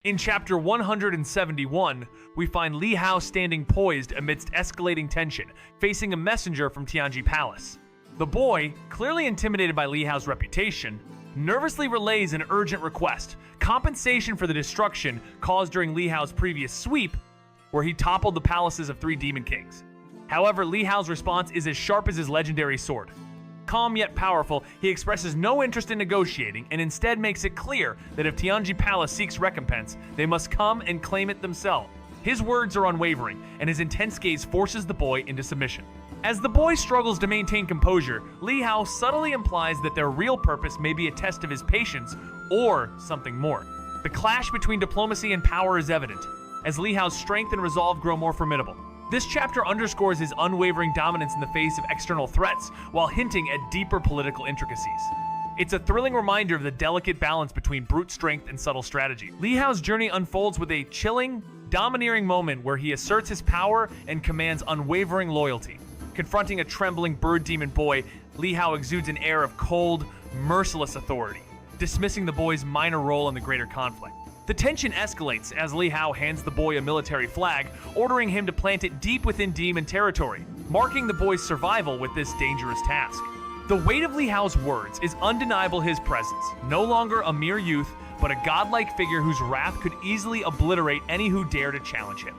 In chapter 171, we find Li Hao standing poised amidst escalating tension, facing a messenger from Tianji Palace. The boy, clearly intimidated by Li Hao's reputation, nervously relays an urgent request, compensation for the destruction caused during Li Hao's previous sweep, where he toppled the palaces of 3 demon kings. However, Li Hao's response is as sharp as his legendary sword. Calm yet powerful, he expresses no interest in negotiating and instead makes it clear that if Tianji Palace seeks recompense, they must come and claim it themselves. His words are unwavering, and his intense gaze forces the boy into submission. As the boy struggles to maintain composure, Li Hao subtly implies that their real purpose may be a test of his patience or something more. The clash between diplomacy and power is evident, as Li Hao's strength and resolve grow more formidable. This chapter underscores his unwavering dominance in the face of external threats, while hinting at deeper political intricacies. It's a thrilling reminder of the delicate balance between brute strength and subtle strategy. Li Hao's journey unfolds with a chilling, domineering moment where he asserts his power and commands unwavering loyalty. Confronting a trembling bird demon boy, Li Hao exudes an air of cold, merciless authority, dismissing the boy's minor role in the greater conflict. The tension escalates as Li Hao hands the boy a military flag, ordering him to plant it deep within demon territory, marking the boy's survival with this dangerous task. The weight of Li Hao's words is undeniable. His presence, no longer a mere youth, but a godlike figure whose wrath could easily obliterate any who dare to challenge him.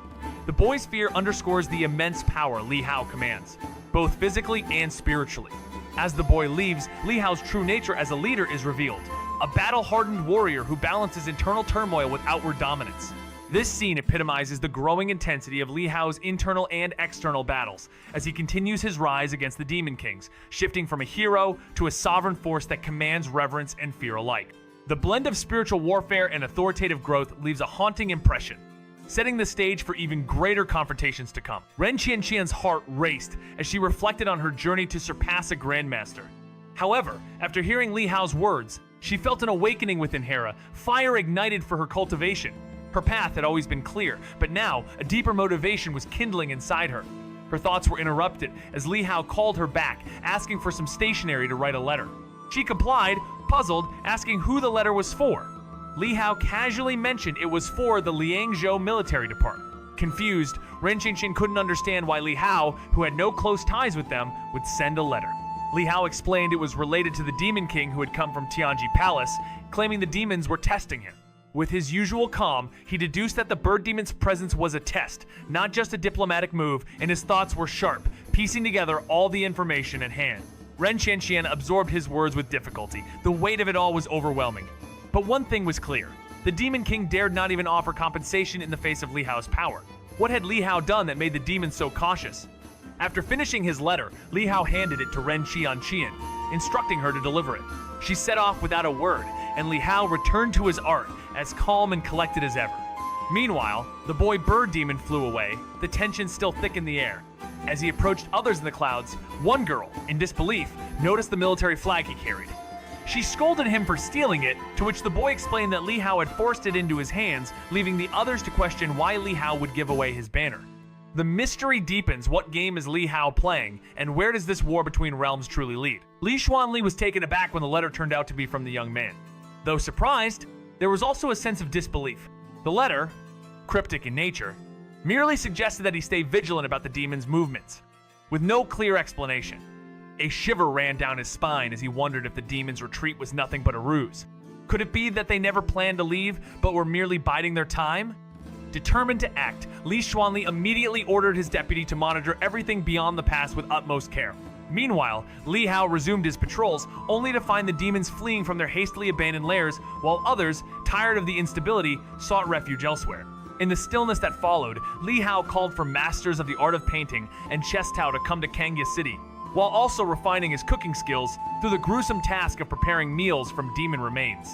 The boy's fear underscores the immense power Li Hao commands, both physically and spiritually. As the boy leaves, Li Hao's true nature as a leader is revealed. A battle-hardened warrior who balances internal turmoil with outward dominance. This scene epitomizes the growing intensity of Li Hao's internal and external battles, as he continues his rise against the Demon Kings, shifting from a hero to a sovereign force that commands reverence and fear alike. The blend of spiritual warfare and authoritative growth leaves a haunting impression, setting the stage for even greater confrontations to come. Xianxia's heart raced as she reflected on her journey to surpass a grandmaster. However, after hearing Li Hao's words, she felt an awakening within Hera, fire ignited for her cultivation. Her path had always been clear, but now a deeper motivation was kindling inside her. Her thoughts were interrupted as Li Hao called her back, asking for some stationery to write a letter. She complied, puzzled, asking who the letter was for. Li Hao casually mentioned it was for the Liangzhou military department. Confused, Xianxia couldn't understand why Li Hao, who had no close ties with them, would send a letter. Li Hao explained it was related to the Demon King who had come from Tianji Palace, claiming the demons were testing him. With his usual calm, he deduced that the bird demon's presence was a test, not just a diplomatic move, and his thoughts were sharp, piecing together all the information at hand. Xianxia absorbed his words with difficulty. The weight of it all was overwhelming. But one thing was clear. The Demon King dared not even offer compensation in the face of Li Hao's power. What had Li Hao done that made the demons so cautious? After finishing his letter, Li Hao handed it to Xianxia, instructing her to deliver it. She set off without a word, and Li Hao returned to his art, as calm and collected as ever. Meanwhile, the boy bird demon flew away, the tension still thick in the air. As he approached others in the clouds, one girl, in disbelief, noticed the military flag he carried. She scolded him for stealing it, to which the boy explained that Li Hao had forced it into his hands, leaving the others to question why Li Hao would give away his banner. The mystery deepens. What game is Li Hao playing, and where does this war between realms truly lead? Li Xuanli was taken aback when the letter turned out to be from the young man. Though surprised, there was also a sense of disbelief. The letter, cryptic in nature, merely suggested that he stay vigilant about the demon's movements, with no clear explanation. A shiver ran down his spine as he wondered if the demon's retreat was nothing but a ruse. Could it be that they never planned to leave, but were merely biding their time? Determined to act, Li Xuanli immediately ordered his deputy to monitor everything beyond the pass with utmost care. Meanwhile, Li Hao resumed his patrols, only to find the demons fleeing from their hastily abandoned lairs, while others, tired of the instability, sought refuge elsewhere. In the stillness that followed, Li Hao called for masters of the art of painting and Chestao to come to Xianxia City, while also refining his cooking skills through the gruesome task of preparing meals from demon remains.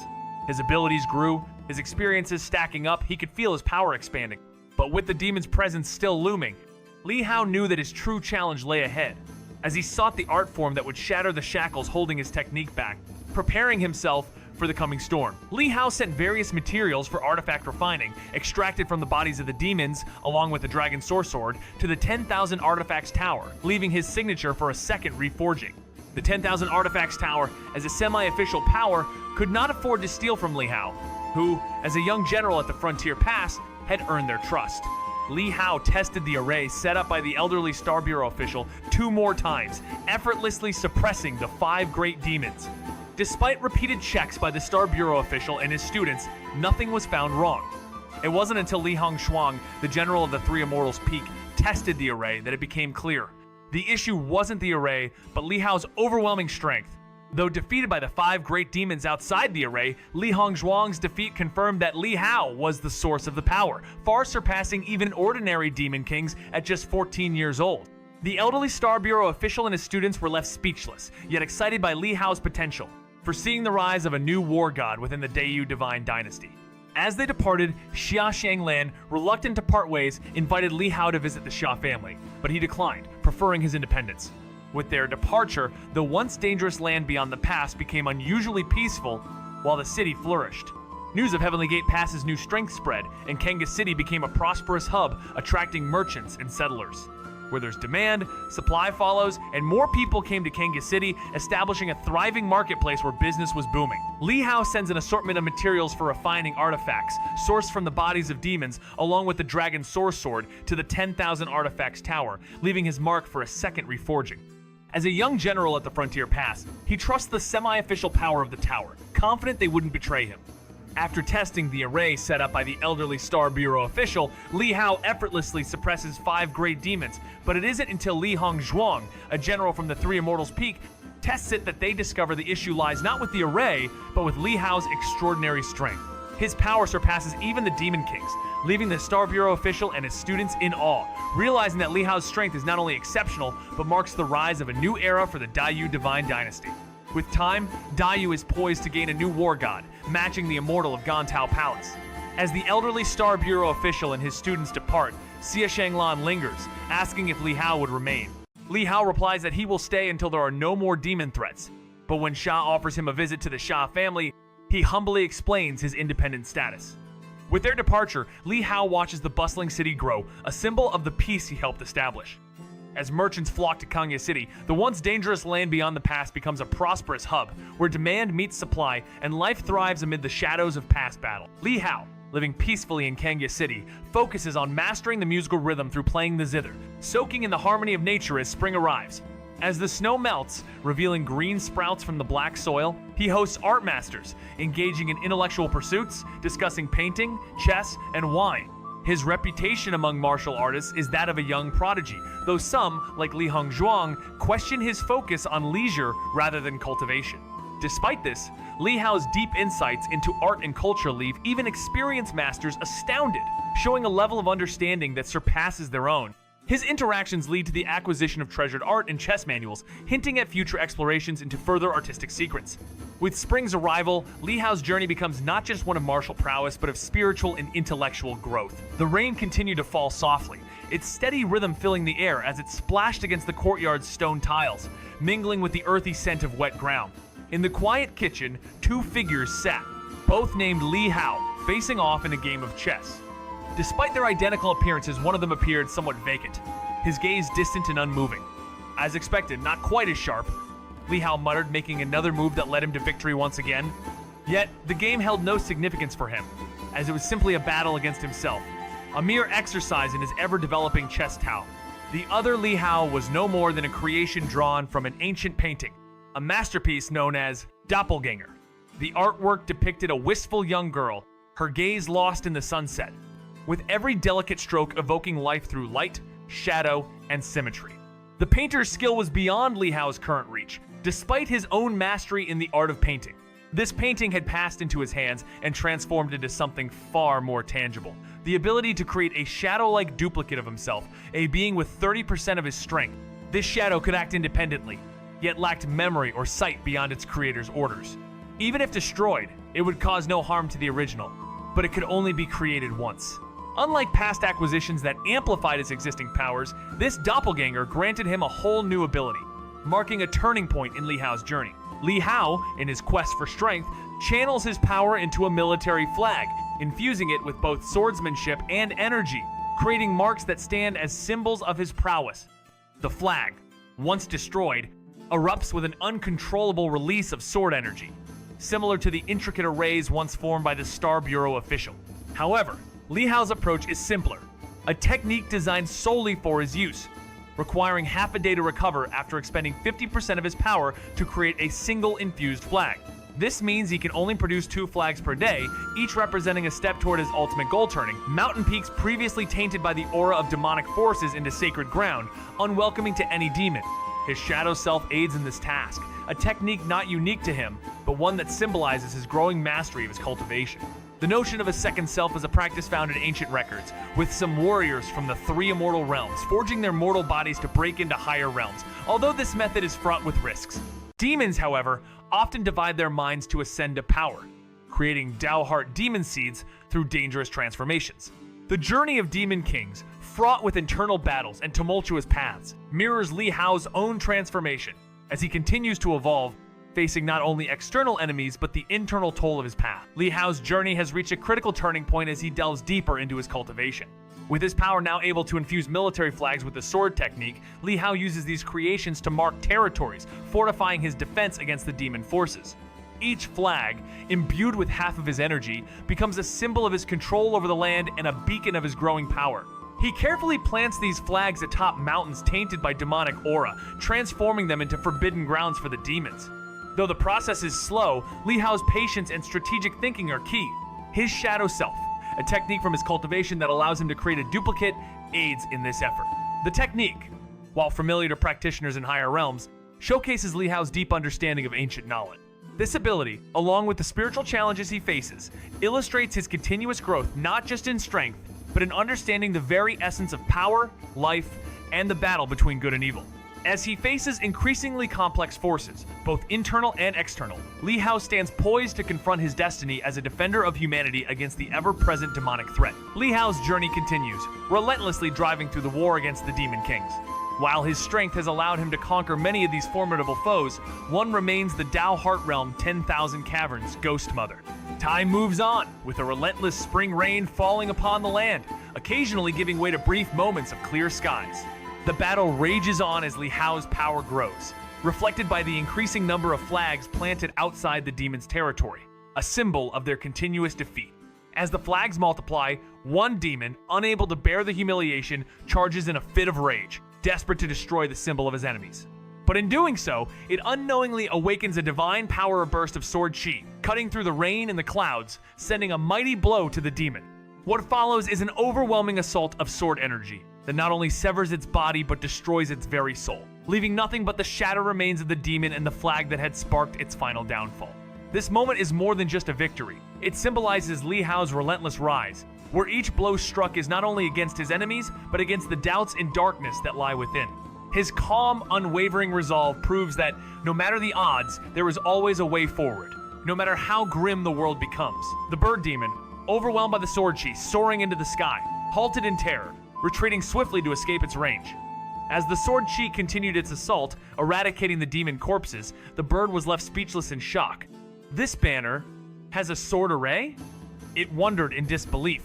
His abilities grew, his experiences stacking up. He could feel his power expanding. But with the demon's presence still looming, Li Hao knew that his true challenge lay ahead, as he sought the art form that would shatter the shackles holding his technique back, preparing himself for the coming storm. Li Hao sent various materials for artifact refining, extracted from the bodies of the demons, along with the dragon sword, to the 10,000 Artifacts Tower, leaving his signature for a second reforging. The 10,000 Artifacts Tower, as a semi-official power, could not afford to steal from Li Hao, who, as a young general at the Frontier Pass, had earned their trust. Li Hao tested the array set up by the elderly Star Bureau official 2 more times, effortlessly suppressing the 5 great demons. Despite repeated checks by the Star Bureau official and his students, nothing was found wrong. It wasn't until Li Hongshuang, the general of the 3 Immortals Peak, tested the array that it became clear. The issue wasn't the array, but Li Hao's overwhelming strength. Though defeated by the 5 great demons outside the array, Li Hongshuang's defeat confirmed that Li Hao was the source of the power, far surpassing even ordinary demon kings at just 14 years old. The elderly Star Bureau official and his students were left speechless, yet excited by Li Hao's potential, foreseeing the rise of a new war god within the Dayu divine dynasty. As they departed, Xia Xianglan, reluctant to part ways, invited Li Hao to visit the Xia family, but he declined, preferring his independence. With their departure, the once dangerous land beyond the pass became unusually peaceful, while the city flourished. News of Heavenly Gate Pass's new strength spread, and Kanga City became a prosperous hub, attracting merchants and settlers. Where there's demand, supply follows, and more people came to Kanga City, establishing a thriving marketplace where business was booming. Li Hao sends an assortment of materials for refining artifacts, sourced from the bodies of demons, along with the Dragon Source Sword, to the 10,000 Artifacts Tower, leaving his mark for a second reforging. As a young general at the Frontier Pass, he trusts the semi-official power of the tower, confident they wouldn't betray him. After testing the array set up by the elderly Star Bureau official, Li Hao effortlessly suppresses 5 great demons, but it isn't until Li Hongshuang, a general from the 3 Immortals Peak, tests it that they discover the issue lies not with the array, but with Li Hao's extraordinary strength. His power surpasses even the Demon Kings, leaving the Star Bureau official and his students in awe, realizing that Li Hao's strength is not only exceptional, but marks the rise of a new era for the Dayu divine dynasty. With time, Dayu is poised to gain a new war god, matching the immortal of Gantao Palace. As the elderly Star Bureau official and his students depart, Xia Shanglan lingers, asking if Li Hao would remain. Li Hao replies that he will stay until there are no more demon threats, but when Xia offers him a visit to the Xia family, he humbly explains his independent status. With their departure, Li Hao watches the bustling city grow, a symbol of the peace he helped establish. As merchants flock to Kanga City, the once dangerous land beyond the pass becomes a prosperous hub, where demand meets supply and life thrives amid the shadows of past battle. Li Hao, living peacefully in Kanga City, focuses on mastering the musical rhythm through playing the zither, soaking in the harmony of nature as spring arrives. As the snow melts, revealing green sprouts from the black soil, he hosts art masters, engaging in intellectual pursuits, discussing painting, chess, and wine. His reputation among martial artists is that of a young prodigy, though some, like Li Hongshuang, question his focus on leisure rather than cultivation. Despite this, Li Hao's deep insights into art and culture leave even experienced masters astounded, showing a level of understanding that surpasses their own. His interactions lead to the acquisition of treasured art and chess manuals, hinting at future explorations into further artistic secrets. With spring's arrival, Li Hao's journey becomes not just one of martial prowess, but of spiritual and intellectual growth. The rain continued to fall softly, its steady rhythm filling the air as it splashed against the courtyard's stone tiles, mingling with the earthy scent of wet ground. In the quiet kitchen, 2 figures sat, both named Li Hao, facing off in a game of chess. Despite their identical appearances, one of them appeared somewhat vacant, his gaze distant and unmoving. As expected, not quite as sharp, Li Hao muttered, making another move that led him to victory once again. Yet, the game held no significance for him, as it was simply a battle against himself, a mere exercise in his ever-developing chess Tao. The other Li Hao was no more than a creation drawn from an ancient painting, a masterpiece known as Doppelganger. The artwork depicted a wistful young girl, her gaze lost in the sunset, with every delicate stroke evoking life through light, shadow, and symmetry. The painter's skill was beyond Li Hao's current reach, despite his own mastery in the art of painting. This painting had passed into his hands and transformed into something far more tangible. The ability to create a shadow-like duplicate of himself, a being with 30% of his strength. This shadow could act independently, yet lacked memory or sight beyond its creator's orders. Even if destroyed, it would cause no harm to the original, but it could only be created once. Unlike past acquisitions that amplified his existing powers, this doppelganger granted him a whole new ability, marking a turning point in Li Hao's journey. Li Hao, in his quest for strength, channels his power into a military flag, infusing it with both swordsmanship and energy, creating marks that stand as symbols of his prowess. The flag, once destroyed, erupts with an uncontrollable release of sword energy. similar to the intricate arrays once formed by the Star Bureau official. However, Li Hao's approach is simpler, a technique designed solely for his use, requiring half a day to recover after expending 50% of his power to create a single infused flag. This means he can only produce 2 flags per day, each representing a step toward his ultimate goal, turning mountain peaks previously tainted by the aura of demonic forces into sacred ground, unwelcoming to any demon. His shadow self aids in this task, a technique not unique to him, but one that symbolizes his growing mastery of his cultivation. The notion of a second self is a practice found in ancient records, with some warriors from the 3 immortal realms forging their mortal bodies to break into higher realms, although this method is fraught with risks. Demons, however, often divide their minds to ascend to power, creating Dao Heart demon seeds through dangerous transformations. The journey of demon kings, fraught with internal battles and tumultuous paths, mirrors Li Hao's own transformation as he continues to evolve, facing not only external enemies but the internal toll of his path. Li Hao's journey has reached a critical turning point as he delves deeper into his cultivation. With his power now able to infuse military flags with the sword technique, Li Hao uses these creations to mark territories, fortifying his defense against the demon forces. Each flag, imbued with half of his energy, becomes a symbol of his control over the land and a beacon of his growing power. He carefully plants these flags atop mountains tainted by demonic aura, transforming them into forbidden grounds for the demons. Though the process is slow, Li Hao's patience and strategic thinking are key. His shadow self, a technique from his cultivation that allows him to create a duplicate, aids in this effort. The technique, while familiar to practitioners in higher realms, showcases Li Hao's deep understanding of ancient knowledge. This ability, along with the spiritual challenges he faces, illustrates his continuous growth not just in strength, but in understanding the very essence of power, life, and the battle between good and evil. As he faces increasingly complex forces, both internal and external, Li Hao stands poised to confront his destiny as a defender of humanity against the ever-present demonic threat. Li Hao's journey continues, relentlessly driving through the war against the Demon Kings. While his strength has allowed him to conquer many of these formidable foes, one remains the Dao Heart Realm 10,000 Caverns Ghost Mother. Time moves on, with a relentless spring rain falling upon the land, occasionally giving way to brief moments of clear skies. The battle rages on as Li Hao's power grows, reflected by the increasing number of flags planted outside the demon's territory, a symbol of their continuous defeat. As the flags multiply, one demon, unable to bear the humiliation, charges in a fit of rage, desperate to destroy the symbol of his enemies. But in doing so, it unknowingly awakens a divine power burst of sword chi, cutting through the rain and the clouds, sending a mighty blow to the demon. What follows is an overwhelming assault of sword energy that not only severs its body but destroys its very soul, leaving nothing but the shattered remains of the demon and the flag that had sparked its final downfall. This moment is more than just a victory. It symbolizes Li Hao's relentless rise, where each blow struck is not only against his enemies, but against the doubts and darkness that lie within. His calm, unwavering resolve proves that, no matter the odds, there is always a way forward, no matter how grim the world becomes. The bird demon, overwhelmed by the sword chi soaring into the sky, halted in terror, retreating swiftly to escape its range. As the sword chi continued its assault, eradicating the demon corpses, the bird was left speechless in shock. This banner has a sword array? It wondered in disbelief.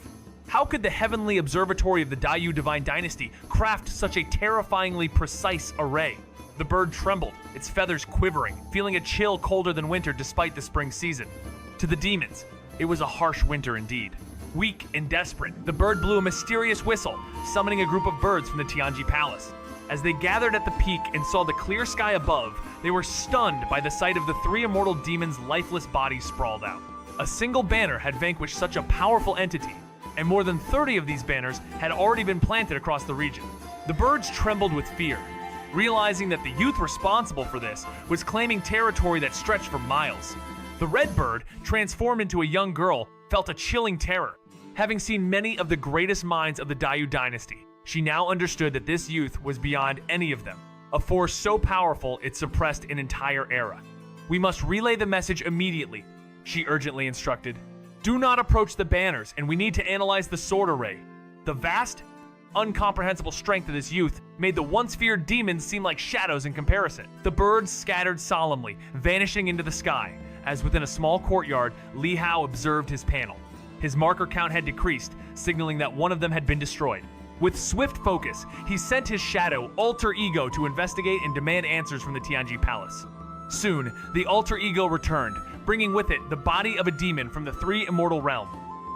How could the heavenly observatory of the Daiyu Divine Dynasty craft such a terrifyingly precise array? The bird trembled, its feathers quivering, feeling a chill colder than winter despite the spring season. To the demons, it was a harsh winter indeed. Weak and desperate, the bird blew a mysterious whistle, summoning a group of birds from the Tianji Palace. As they gathered at the peak and saw the clear sky above, they were stunned by the sight of the 3 immortal demons' lifeless bodies sprawled out. A single banner had vanquished such a powerful entity, and more than 30 of these banners had already been planted across the region. The birds trembled with fear, realizing that the youth responsible for this was claiming territory that stretched for miles. The red bird, transformed into a young girl, felt a chilling terror. Having seen many of the greatest minds of the Daiyu dynasty, she now understood that this youth was beyond any of them, a force so powerful it suppressed an entire era. "We must relay the message immediately," she urgently instructed. "Do not approach the banners, and we need to analyze the sword array." The vast, incomprehensible strength of this youth made the once feared demons seem like shadows in comparison. The birds scattered solemnly, vanishing into the sky, as within a small courtyard, Li Hao observed his panel. His marker count had decreased, signaling that one of them had been destroyed. With swift focus, he sent his shadow, alter ego, to investigate and demand answers from the Tianji Palace. Soon, the alter ego returned, bringing with it the body of a demon from the three immortal realm.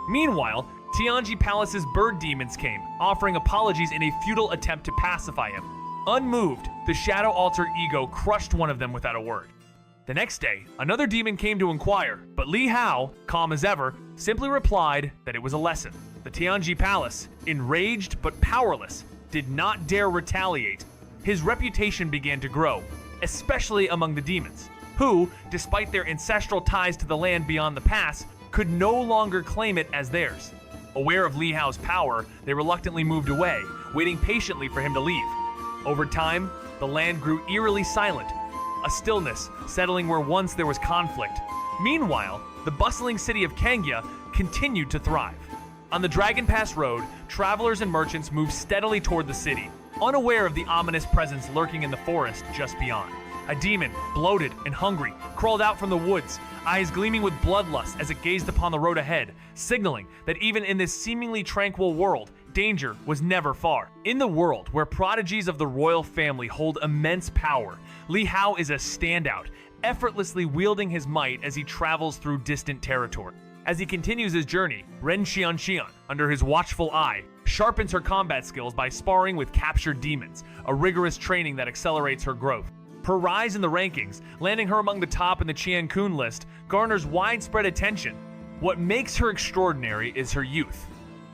Meanwhile, Xianxia Palace's bird demons came, offering apologies in a futile attempt to pacify him. Unmoved, the shadow alter ego crushed one of them without a word. The next day, another demon came to inquire, but Li Hao, calm as ever, simply replied that it was a lesson. The Xianxia Palace, enraged but powerless, did not dare retaliate. His reputation began to grow, especially among the demons, who, despite their ancestral ties to the land beyond the pass, could no longer claim it as theirs. Aware of Li Hao's power, they reluctantly moved away, waiting patiently for him to leave. Over time, the land grew eerily silent, a stillness settling where once there was conflict. Meanwhile, the bustling city of Xianxia continued to thrive. On the Dragon Pass Road, travelers and merchants moved steadily toward the city, unaware of the ominous presence lurking in the forest just beyond. A demon, bloated and hungry, crawled out from the woods, eyes gleaming with bloodlust as it gazed upon the road ahead, signaling that even in this seemingly tranquil world, danger was never far. In the world where prodigies of the royal family hold immense power, Li Hao is a standout, effortlessly wielding his might as he travels through distant territory. As he continues his journey, Xianxia, under his watchful eye, sharpens her combat skills by sparring with captured demons, a rigorous training that accelerates her growth. Her rise in the rankings, landing her among the top in the Qiankun list, garners widespread attention. What makes her extraordinary is her youth,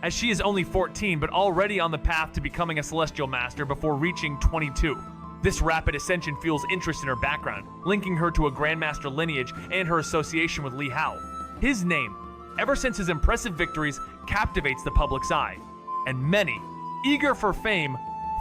as she is only 14 but already on the path to becoming a celestial master before reaching 22. This rapid ascension fuels interest in her background, linking her to a grandmaster lineage and her association with Li Hao. His name, ever since his impressive victories, captivates the public's eye, and many, eager for fame,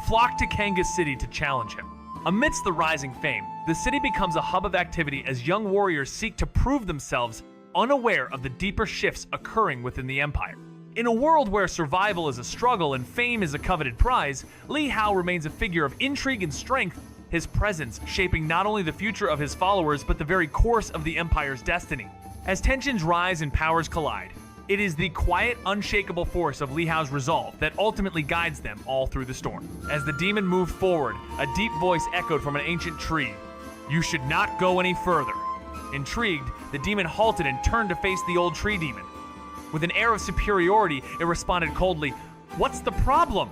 flock to Xianxia City to challenge him. Amidst the rising fame, the city becomes a hub of activity as young warriors seek to prove themselves, unaware of the deeper shifts occurring within the empire. In a world where survival is a struggle and fame is a coveted prize, Li Hao remains a figure of intrigue and strength, his presence shaping not only the future of his followers but the very course of the empire's destiny. As tensions rise and powers collide, it is the quiet, unshakable force of Li Hao's resolve that ultimately guides them all through the storm. As the demon moved forward, a deep voice echoed from an ancient tree. "You should not go any further." Intrigued, the demon halted and turned to face the old tree demon. With an air of superiority, it responded coldly, "What's the problem?"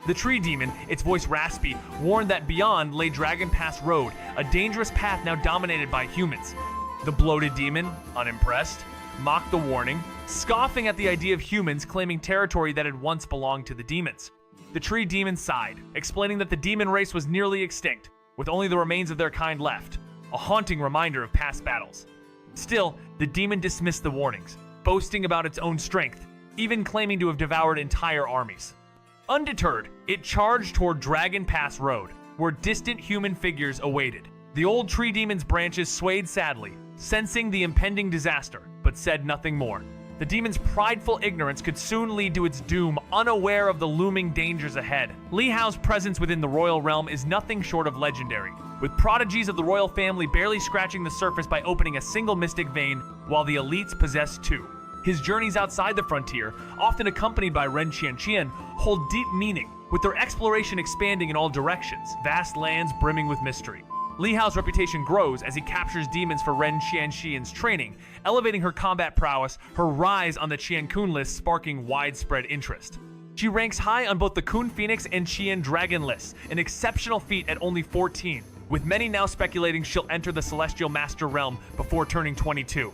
The tree demon, its voice raspy, warned that beyond lay Dragon Pass Road, a dangerous path now dominated by humans. The bloated demon, unimpressed, mocked the warning, scoffing at the idea of humans claiming territory that had once belonged to the demons. The tree demon sighed, explaining that the demon race was nearly extinct, with only the remains of their kind left, a haunting reminder of past battles. Still, the demon dismissed the warnings, boasting about its own strength, even claiming to have devoured entire armies. Undeterred, it charged toward Dragon Pass Road, where distant human figures awaited. The old tree demon's branches swayed sadly, sensing the impending disaster, but said nothing more. The demon's prideful ignorance could soon lead to its doom, unaware of the looming dangers ahead. Li Hao's presence within the royal realm is nothing short of legendary, with prodigies of the royal family barely scratching the surface by opening a single mystic vein, while the elites possess two. His journeys outside the frontier, often accompanied by Xianxia, hold deep meaning, with their exploration expanding in all directions, vast lands brimming with mystery. Li Hao's reputation grows as he captures demons for Xianxia's training, elevating her combat prowess, her rise on the Qiankun list sparking widespread interest. She ranks high on both the Kun Phoenix and Qian Dragon lists, an exceptional feat at only 14, with many now speculating she'll enter the Celestial Master realm before turning 22.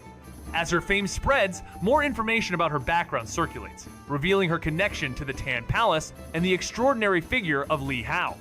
As her fame spreads, more information about her background circulates, revealing her connection to the Tan Palace and the extraordinary figure of Li Hao.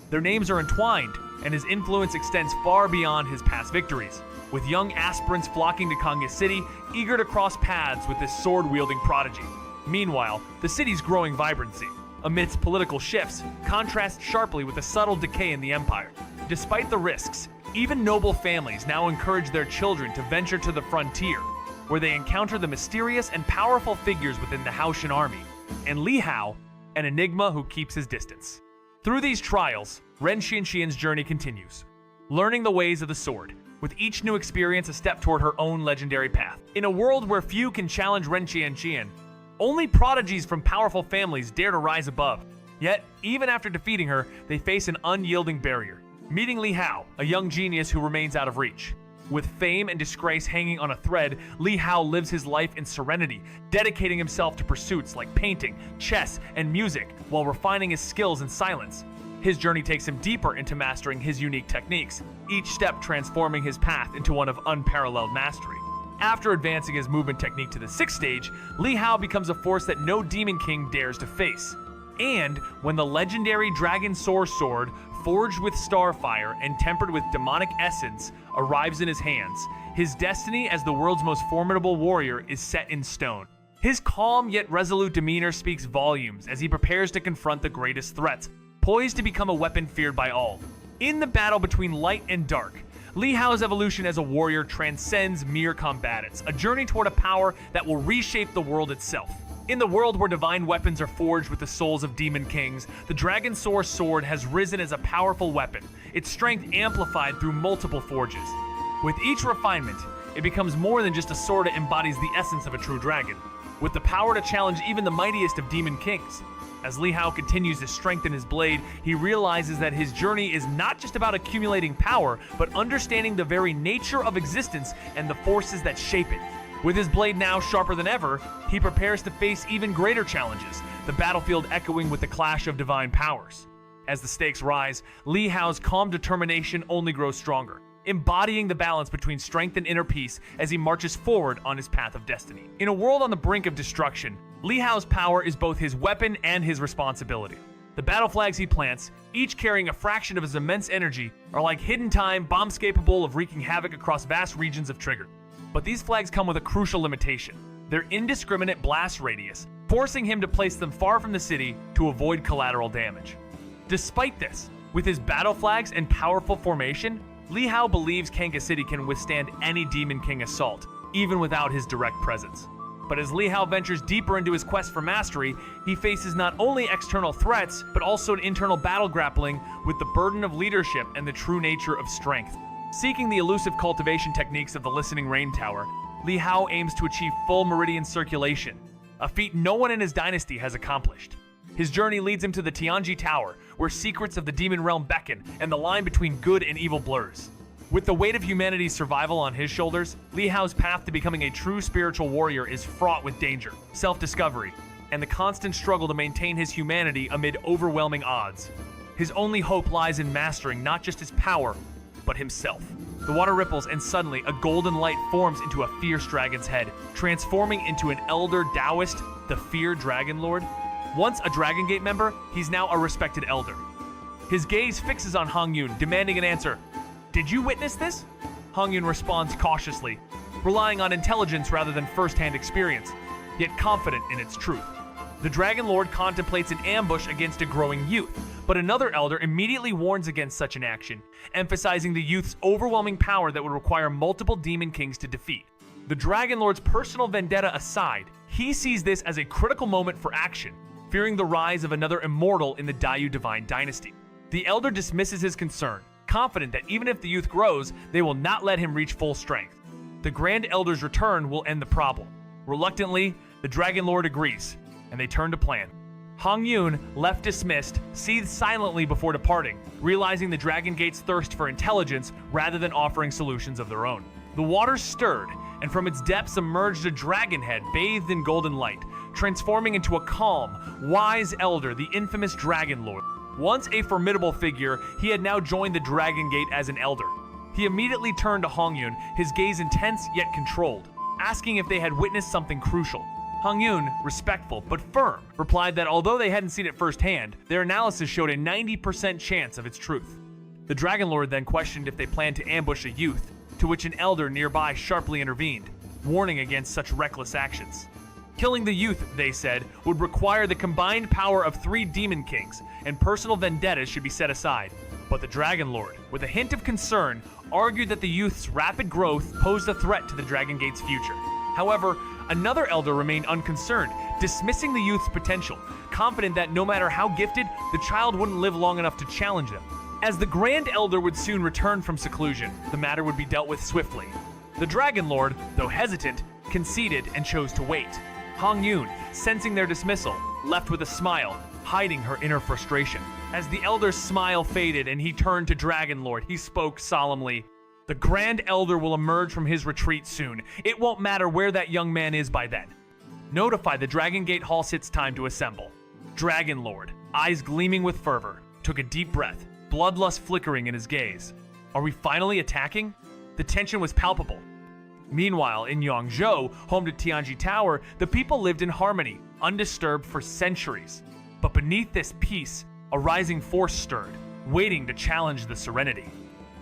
Their names are entwined, and his influence extends far beyond his past victories, with young aspirants flocking to Xianxia City, eager to cross paths with this sword-wielding prodigy. Meanwhile, the city's growing vibrancy, amidst political shifts, contrasts sharply with the subtle decay in the empire. Despite the risks, even noble families now encourage their children to venture to the frontier, where they encounter the mysterious and powerful figures within the Haoshan army, and Li Hao, an enigma who keeps his distance. Through these trials, Xianxia's journey continues, learning the ways of the sword, with each new experience a step toward her own legendary path. In a world where few can challenge Xianxia, only prodigies from powerful families dare to rise above. Yet, even after defeating her, they face an unyielding barrier, meeting Li Hao, a young genius who remains out of reach. With fame and disgrace hanging on a thread, Li Hao lives his life in serenity, dedicating himself to pursuits like painting, chess, and music, while refining his skills in silence. His journey takes him deeper into mastering his unique techniques, each step transforming his path into one of unparalleled mastery. After advancing his movement technique to the 6th stage, Li Hao becomes a force that no Demon King dares to face. And when the legendary Dragon Source Sword, forged with starfire and tempered with demonic essence, arrives in his hands, his destiny as the world's most formidable warrior is set in stone. His calm yet resolute demeanor speaks volumes as he prepares to confront the greatest threats, poised to become a weapon feared by all. In the battle between light and dark, Li Hao's evolution as a warrior transcends mere combatants, a journey toward a power that will reshape the world itself. In the world where divine weapons are forged with the souls of demon kings, the Dragon Source Sword has risen as a powerful weapon, its strength amplified through multiple forges. With each refinement, it becomes more than just a sword that embodies the essence of a true dragon, with the power to challenge even the mightiest of demon kings. As Li Hao continues to strengthen his blade, he realizes that his journey is not just about accumulating power, but understanding the very nature of existence and the forces that shape it. With his blade now sharper than ever, he prepares to face even greater challenges, the battlefield echoing with the clash of divine powers. As the stakes rise, Li Hao's calm determination only grows stronger, embodying the balance between strength and inner peace as he marches forward on his path of destiny. In a world on the brink of destruction, Li Hao's power is both his weapon and his responsibility. The battle flags he plants, each carrying a fraction of his immense energy, are like hidden time bombs capable of wreaking havoc across vast regions of Trigger. But these flags come with a crucial limitation: their indiscriminate blast radius, forcing him to place them far from the city to avoid collateral damage. Despite this, with his battle flags and powerful formation, Li Hao believes Kanga City can withstand any Demon King assault, even without his direct presence. But as Li Hao ventures deeper into his quest for mastery, he faces not only external threats, but also an internal battle grappling with the burden of leadership and the true nature of strength. Seeking the elusive cultivation techniques of the Listening Rain Tower, Li Hao aims to achieve full meridian circulation, a feat no one in his dynasty has accomplished. His journey leads him to the Tianji Tower, where secrets of the demon realm beckon and the line between good and evil blurs. With the weight of humanity's survival on his shoulders, Li Hao's path to becoming a true spiritual warrior is fraught with danger, self-discovery, and the constant struggle to maintain his humanity amid overwhelming odds. His only hope lies in mastering not just his power, but himself. The water ripples, and suddenly a golden light forms into a fierce dragon's head, transforming into an elder Taoist, the feared Dragon Lord. Once a Dragon Gate member, he's now a respected elder. His gaze fixes on Hong Yun, demanding an answer. "Did you witness this?" Hong Yun responds cautiously, relying on intelligence rather than first-hand experience, yet confident in its truth. The Dragon Lord contemplates an ambush against a growing youth, but another elder immediately warns against such an action, emphasizing the youth's overwhelming power that would require multiple Demon Kings to defeat. The Dragon Lord's personal vendetta aside, he sees this as a critical moment for action, fearing the rise of another immortal in the Dayu Divine Dynasty. The elder dismisses his concern, confident that even if the youth grows, they will not let him reach full strength. The Grand Elder's return will end the problem. Reluctantly, the Dragon Lord agrees, and they turn to plan. Hong Yun, left dismissed, seethes silently before departing, realizing the Dragon Gate's thirst for intelligence rather than offering solutions of their own. The waters stirred, and from its depths emerged a dragon head bathed in golden light, transforming into a calm, wise elder, the infamous Dragon Lord. Once a formidable figure, he had now joined the Dragon Gate as an elder. He immediately turned to Hong Yun, his gaze intense yet controlled, asking if they had witnessed something crucial. Hong Yun, respectful but firm, replied that although they hadn't seen it firsthand, their analysis showed a 90% chance of its truth. The Dragon Lord then questioned if they planned to ambush a youth, to which an elder nearby sharply intervened, warning against such reckless actions. Killing the youth, they said, would require the combined power of 3 Demon Kings, and personal vendettas should be set aside. But the Dragon Lord, with a hint of concern, argued that the youth's rapid growth posed a threat to the Dragon Gate's future. However, another elder remained unconcerned, dismissing the youth's potential, confident that no matter how gifted, the child wouldn't live long enough to challenge them. As the Grand Elder would soon return from seclusion, the matter would be dealt with swiftly. The Dragon Lord, though hesitant, conceded and chose to wait. Hong Yun, sensing their dismissal, left with a smile, hiding her inner frustration. As the elder's smile faded and he turned to Dragon Lord, he spoke solemnly. The Grand Elder will emerge from his retreat soon. It won't matter where that young man is by then. Notify the Dragon Gate Hall it's time to assemble. Dragon Lord, eyes gleaming with fervor, took a deep breath, bloodlust flickering in his gaze. Are we finally attacking? The tension was palpable. Meanwhile, in Yangzhou, home to Tianji Tower, the people lived in harmony, undisturbed for centuries. But beneath this peace, a rising force stirred, waiting to challenge the serenity.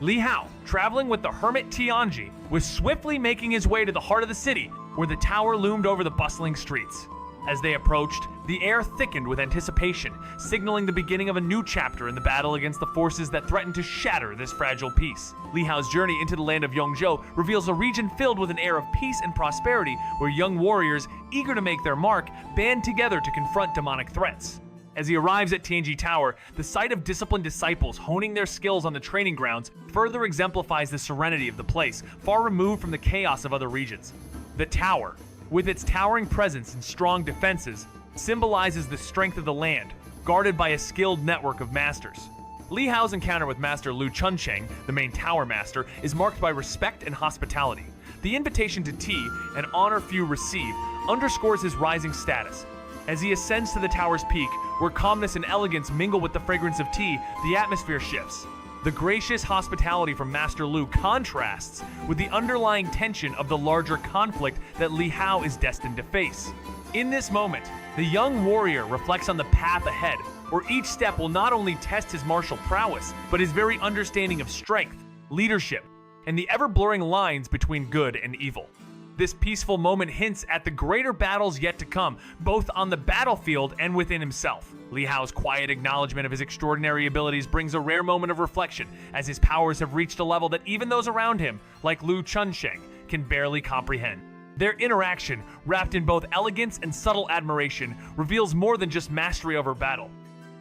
Li Hao, traveling with the hermit Tianji, was swiftly making his way to the heart of the city, where the tower loomed over the bustling streets. As they approached, the air thickened with anticipation, signaling the beginning of a new chapter in the battle against the forces that threatened to shatter this fragile peace. Li Hao's journey into the land of Yongzhou reveals a region filled with an air of peace and prosperity, where young warriors, eager to make their mark, band together to confront demonic threats. As he arrives at Tianji Tower, the sight of disciplined disciples honing their skills on the training grounds further exemplifies the serenity of the place, far removed from the chaos of other regions. The tower, with its towering presence and strong defenses, symbolizes the strength of the land, guarded by a skilled network of masters. Li Hao's encounter with Master Lu Chunsheng, the main tower master, is marked by respect and hospitality. The invitation to tea, an honor few receive, underscores his rising status. As he ascends to the tower's peak, where calmness and elegance mingle with the fragrance of tea, the atmosphere shifts. The gracious hospitality from Master Lu contrasts with the underlying tension of the larger conflict that Li Hao is destined to face. In this moment, the young warrior reflects on the path ahead, where each step will not only test his martial prowess, but his very understanding of strength, leadership, and the ever-blurring lines between good and evil. This peaceful moment hints at the greater battles yet to come, both on the battlefield and within himself. Li Hao's quiet acknowledgement of his extraordinary abilities brings a rare moment of reflection, as his powers have reached a level that even those around him, like Lu Chunsheng, can barely comprehend. Their interaction, wrapped in both elegance and subtle admiration, reveals more than just mastery over battle.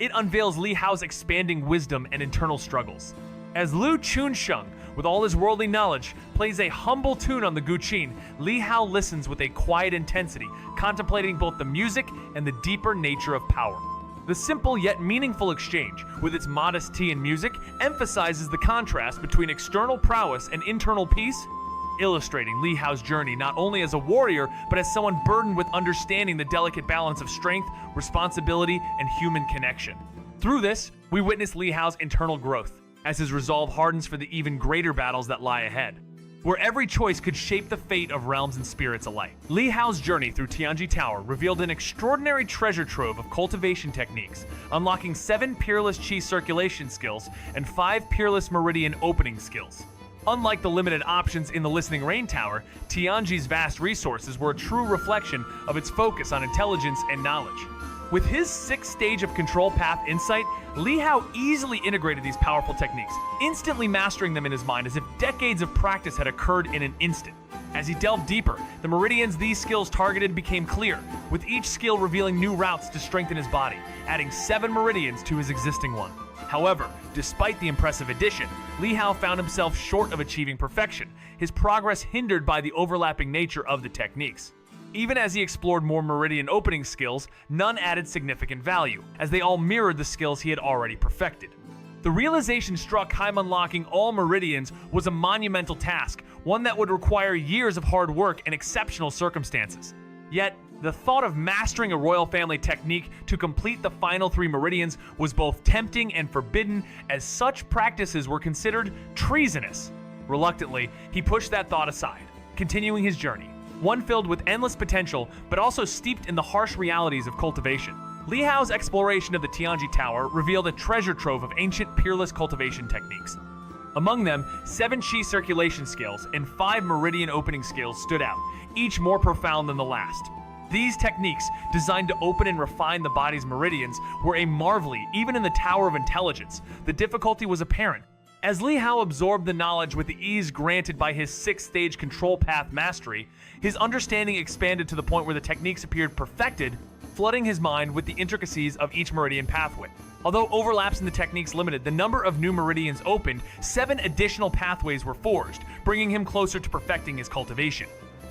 It unveils Li Hao's expanding wisdom and internal struggles. As Lu Chunsheng, with all his worldly knowledge, plays a humble tune on the guqin, Li Hao listens with a quiet intensity, contemplating both the music and the deeper nature of power. The simple yet meaningful exchange, with its modest tea and music, emphasizes the contrast between external prowess and internal peace, illustrating Li Hao's journey not only as a warrior, but as someone burdened with understanding the delicate balance of strength, responsibility, and human connection. Through this, we witness Li Hao's internal growth, as his resolve hardens for the even greater battles that lie ahead, where every choice could shape the fate of realms and spirits alike. Li Hao's journey through Tianji Tower revealed an extraordinary treasure trove of cultivation techniques, unlocking 7 peerless chi circulation skills and 5 peerless meridian opening skills. Unlike the limited options in the Listening Rain Tower, Tianji's vast resources were a true reflection of its focus on intelligence and knowledge. With his 6th stage of control path insight, Li Hao easily integrated these powerful techniques, instantly mastering them in his mind as if decades of practice had occurred in an instant. As he delved deeper, the meridians these skills targeted became clear, with each skill revealing new routes to strengthen his body, adding 7 meridians to his existing one. However, despite the impressive addition, Li Hao found himself short of achieving perfection, his progress hindered by the overlapping nature of the techniques. Even as he explored more meridian opening skills, none added significant value, as they all mirrored the skills he had already perfected. The realization struck him unlocking all meridians was a monumental task, one that would require years of hard work and exceptional circumstances. Yet, the thought of mastering a royal family technique to complete the final 3 meridians was both tempting and forbidden, as such practices were considered treasonous. Reluctantly, he pushed that thought aside, continuing his journey, one filled with endless potential, but also steeped in the harsh realities of cultivation. Li Hao's exploration of the Tianji Tower revealed a treasure trove of ancient peerless cultivation techniques. Among them, 7 chi circulation skills and 5 meridian opening skills stood out, each more profound than the last. These techniques, designed to open and refine the body's meridians, were a marvel even in the Tower of Intelligence. The difficulty was apparent. As Li Hao absorbed the knowledge with the ease granted by his 6th stage control path mastery, his understanding expanded to the point where the techniques appeared perfected, flooding his mind with the intricacies of each meridian pathway. Although overlaps in the techniques limited the number of new meridians opened, 7 additional pathways were forged, bringing him closer to perfecting his cultivation.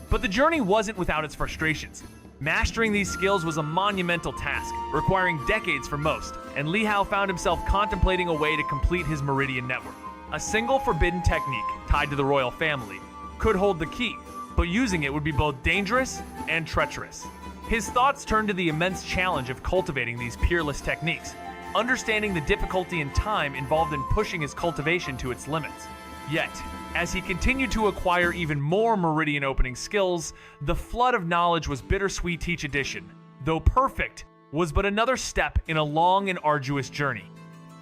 But the journey wasn't without its frustrations. Mastering these skills was a monumental task, requiring decades for most, and Li Hao found himself contemplating a way to complete his meridian network. A single forbidden technique tied to the royal family could hold the key, but using it would be both dangerous and treacherous. His thoughts turned to the immense challenge of cultivating these peerless techniques, understanding the difficulty and time involved in pushing his cultivation to its limits. Yet, as he continued to acquire even more meridian opening skills, the flood of knowledge was bittersweet. Each edition, though perfect, was but another step in a long and arduous journey.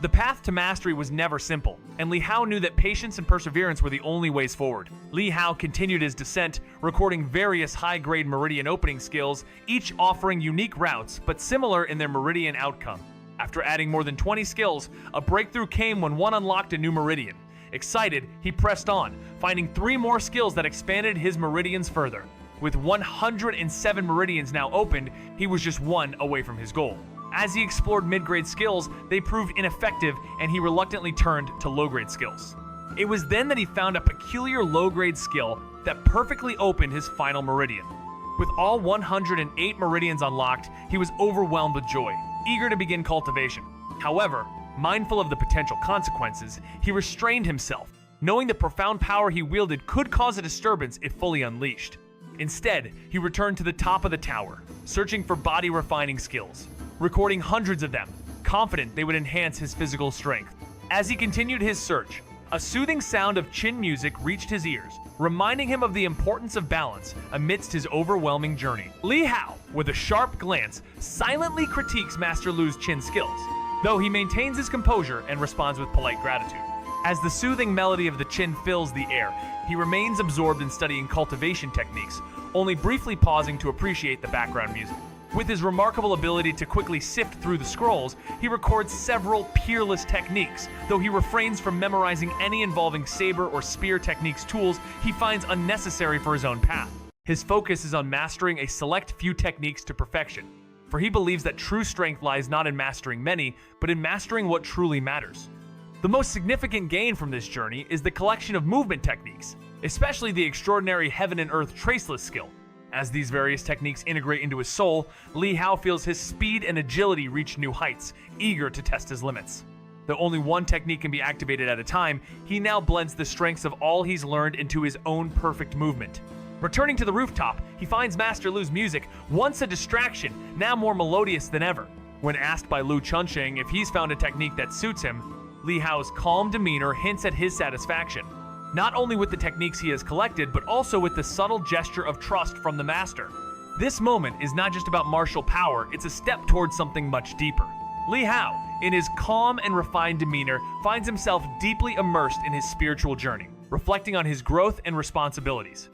The path to mastery was never simple, and Li Hao knew that patience and perseverance were the only ways forward. Li Hao continued his descent, recording various high-grade meridian opening skills, each offering unique routes but similar in their meridian outcome. After adding more than 20 skills, a breakthrough came when one unlocked a new meridian. Excited, he pressed on, finding 3 more skills that expanded his meridians further. With 107 meridians now opened, he was just one away from his goal. As he explored mid-grade skills, they proved ineffective, and he reluctantly turned to low-grade skills. It was then that he found a peculiar low-grade skill that perfectly opened his final meridian. With all 108 meridians unlocked, he was overwhelmed with joy, eager to begin cultivation. However, mindful of the potential consequences, he restrained himself, knowing the profound power he wielded could cause a disturbance if fully unleashed. Instead, he returned to the top of the tower, searching for body-refining skills, recording hundreds of them, confident they would enhance his physical strength. As he continued his search, a soothing sound of qin music reached his ears, reminding him of the importance of balance amidst his overwhelming journey. Li Hao, with a sharp glance, silently critiques Master Lu's qin skills, though he maintains his composure and responds with polite gratitude. As the soothing melody of the qin fills the air, he remains absorbed in studying cultivation techniques, only briefly pausing to appreciate the background music. With his remarkable ability to quickly sift through the scrolls, he records several peerless techniques, though he refrains from memorizing any involving saber or spear techniques tools he finds unnecessary for his own path. His focus is on mastering a select few techniques to perfection, for he believes that true strength lies not in mastering many, but in mastering what truly matters. The most significant gain from this journey is the collection of movement techniques, especially the extraordinary Heaven and Earth Traceless skill. As these various techniques integrate into his soul, Li Hao feels his speed and agility reach new heights, eager to test his limits. Though only one technique can be activated at a time, he now blends the strengths of all he's learned into his own perfect movement. Returning to the rooftop, he finds Master Lu's music, once a distraction, now more melodious than ever. When asked by Lu Chunsheng if he's found a technique that suits him, Li Hao's calm demeanor hints at his satisfaction, not only with the techniques he has collected, but also with the subtle gesture of trust from the master. This moment is not just about martial power, it's a step towards something much deeper. Li Hao, in his calm and refined demeanor, finds himself deeply immersed in his spiritual journey, reflecting on his growth and responsibilities.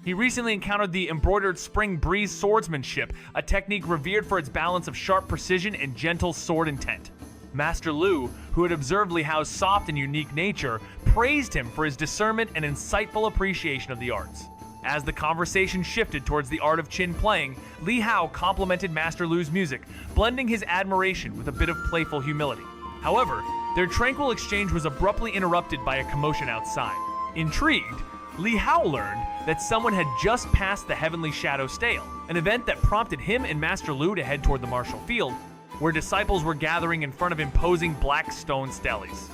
He recently encountered the embroidered spring breeze swordsmanship, a technique revered for its balance of sharp precision and gentle sword intent. Master Lu, who had observed Li Hao's soft and unique nature, praised him for his discernment and insightful appreciation of the arts. As the conversation shifted towards the art of qin playing, Li Hao complimented Master Lu's music, blending his admiration with a bit of playful humility. However, their tranquil exchange was abruptly interrupted by a commotion outside. Intrigued, Li Hao learned that someone had just passed the Heavenly Shadow Stele, an event that prompted him and Master Lu to head toward the martial field, where disciples were gathering in front of imposing black stone steles.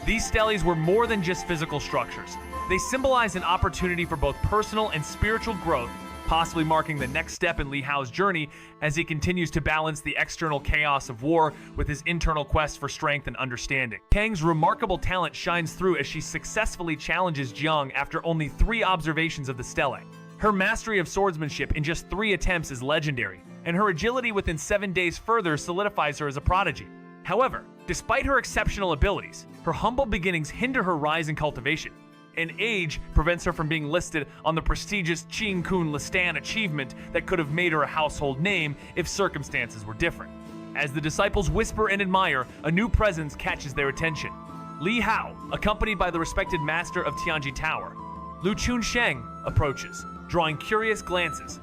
These steles were more than just physical structures. They symbolized an opportunity for both personal and spiritual growth, possibly marking the next step in Li Hao's journey as he continues to balance the external chaos of war with his internal quest for strength and understanding. Kang's remarkable talent shines through as she successfully challenges Jiang after only 3 observations of the stele. Her mastery of swordsmanship in just 3 attempts is legendary, and her agility within 7 days further solidifies her as a prodigy. However, despite her exceptional abilities, her humble beginnings hinder her rise in cultivation, and age prevents her from being listed on the prestigious Qing Kun Listan achievement that could have made her a household name if circumstances were different. As the disciples whisper and admire, a new presence catches their attention. Li Hao, accompanied by the respected master of Tianji Tower, Lu Chunsheng, approaches, drawing curious glances.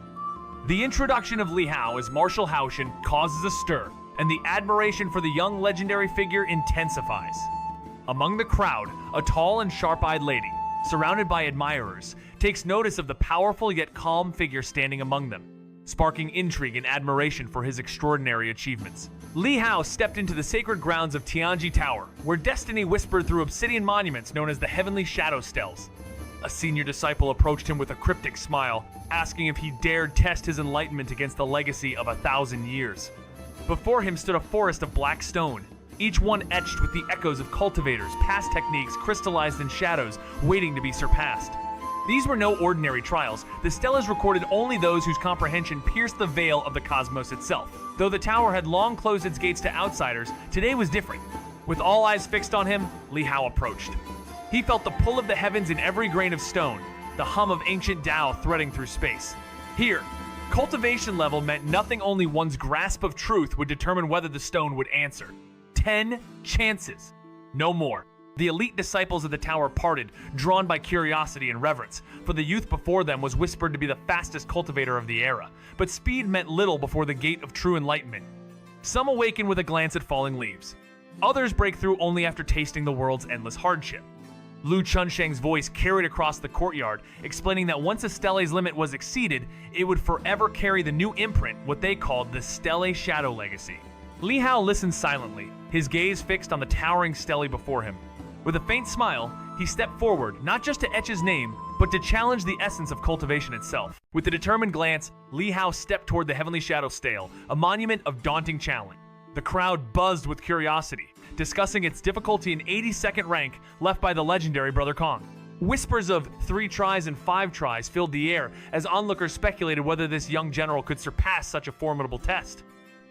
The introduction of Li Hao as Marshal Haoshan causes a stir, and the admiration for the young legendary figure intensifies. Among the crowd, a tall and sharp-eyed lady, surrounded by admirers, takes notice of the powerful yet calm figure standing among them. sparking intrigue and admiration for his extraordinary achievements. Li Hao stepped into the sacred grounds of Tianji Tower, where destiny whispered through obsidian monuments known as the Heavenly Shadow Stels. A senior disciple approached him with a cryptic smile, asking if he dared test his enlightenment against the legacy of 1,000 years. Before him stood a forest of black stone, each one etched with the echoes of cultivators, past techniques crystallized in shadows, waiting to be surpassed. These were no ordinary trials. The stelas recorded only those whose comprehension pierced the veil of the cosmos itself. Though the tower had long closed its gates to outsiders, today was different. With all eyes fixed on him, Li Hao approached. He felt the pull of the heavens in every grain of stone, the hum of ancient Tao threading through space. Here, cultivation level meant nothing, only one's grasp of truth would determine whether the stone would answer. 10 chances. No more. The elite disciples of the tower parted, drawn by curiosity and reverence, for the youth before them was whispered to be the fastest cultivator of the era. But speed meant little before the gate of true enlightenment. Some awaken with a glance at falling leaves. Others break through only after tasting the world's endless hardship. Lu Chunsheng's voice carried across the courtyard, explaining that once a Stelle's limit was exceeded, it would forever carry the new imprint, what they called the Stele Shadow Legacy. Li Hao listened silently, his gaze fixed on the towering Stele before him. With a faint smile, he stepped forward, not just to etch his name, but to challenge the essence of cultivation itself. With a determined glance, Li Hao stepped toward the Heavenly Shadow Stele, a monument of daunting challenge. The crowd buzzed with curiosity, discussing its difficulty in 82nd rank left by the legendary Brother Kong. Whispers of 3 tries and 5 tries filled the air as onlookers speculated whether this young general could surpass such a formidable test.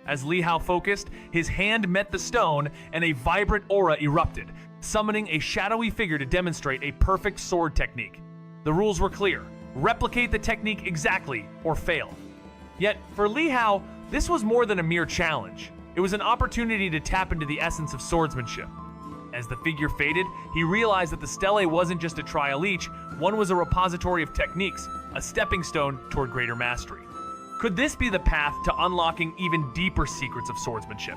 As Li Hao focused, his hand met the stone and a vibrant aura erupted, summoning a shadowy figure to demonstrate a perfect sword technique. The rules were clear: replicate the technique exactly or fail. Yet, for Li Hao, this was more than a mere challenge. It was an opportunity to tap into the essence of swordsmanship. As the figure faded, he realized that the stele wasn't just a trial each, one was a repository of techniques, a stepping stone toward greater mastery. Could this be the path to unlocking even deeper secrets of swordsmanship?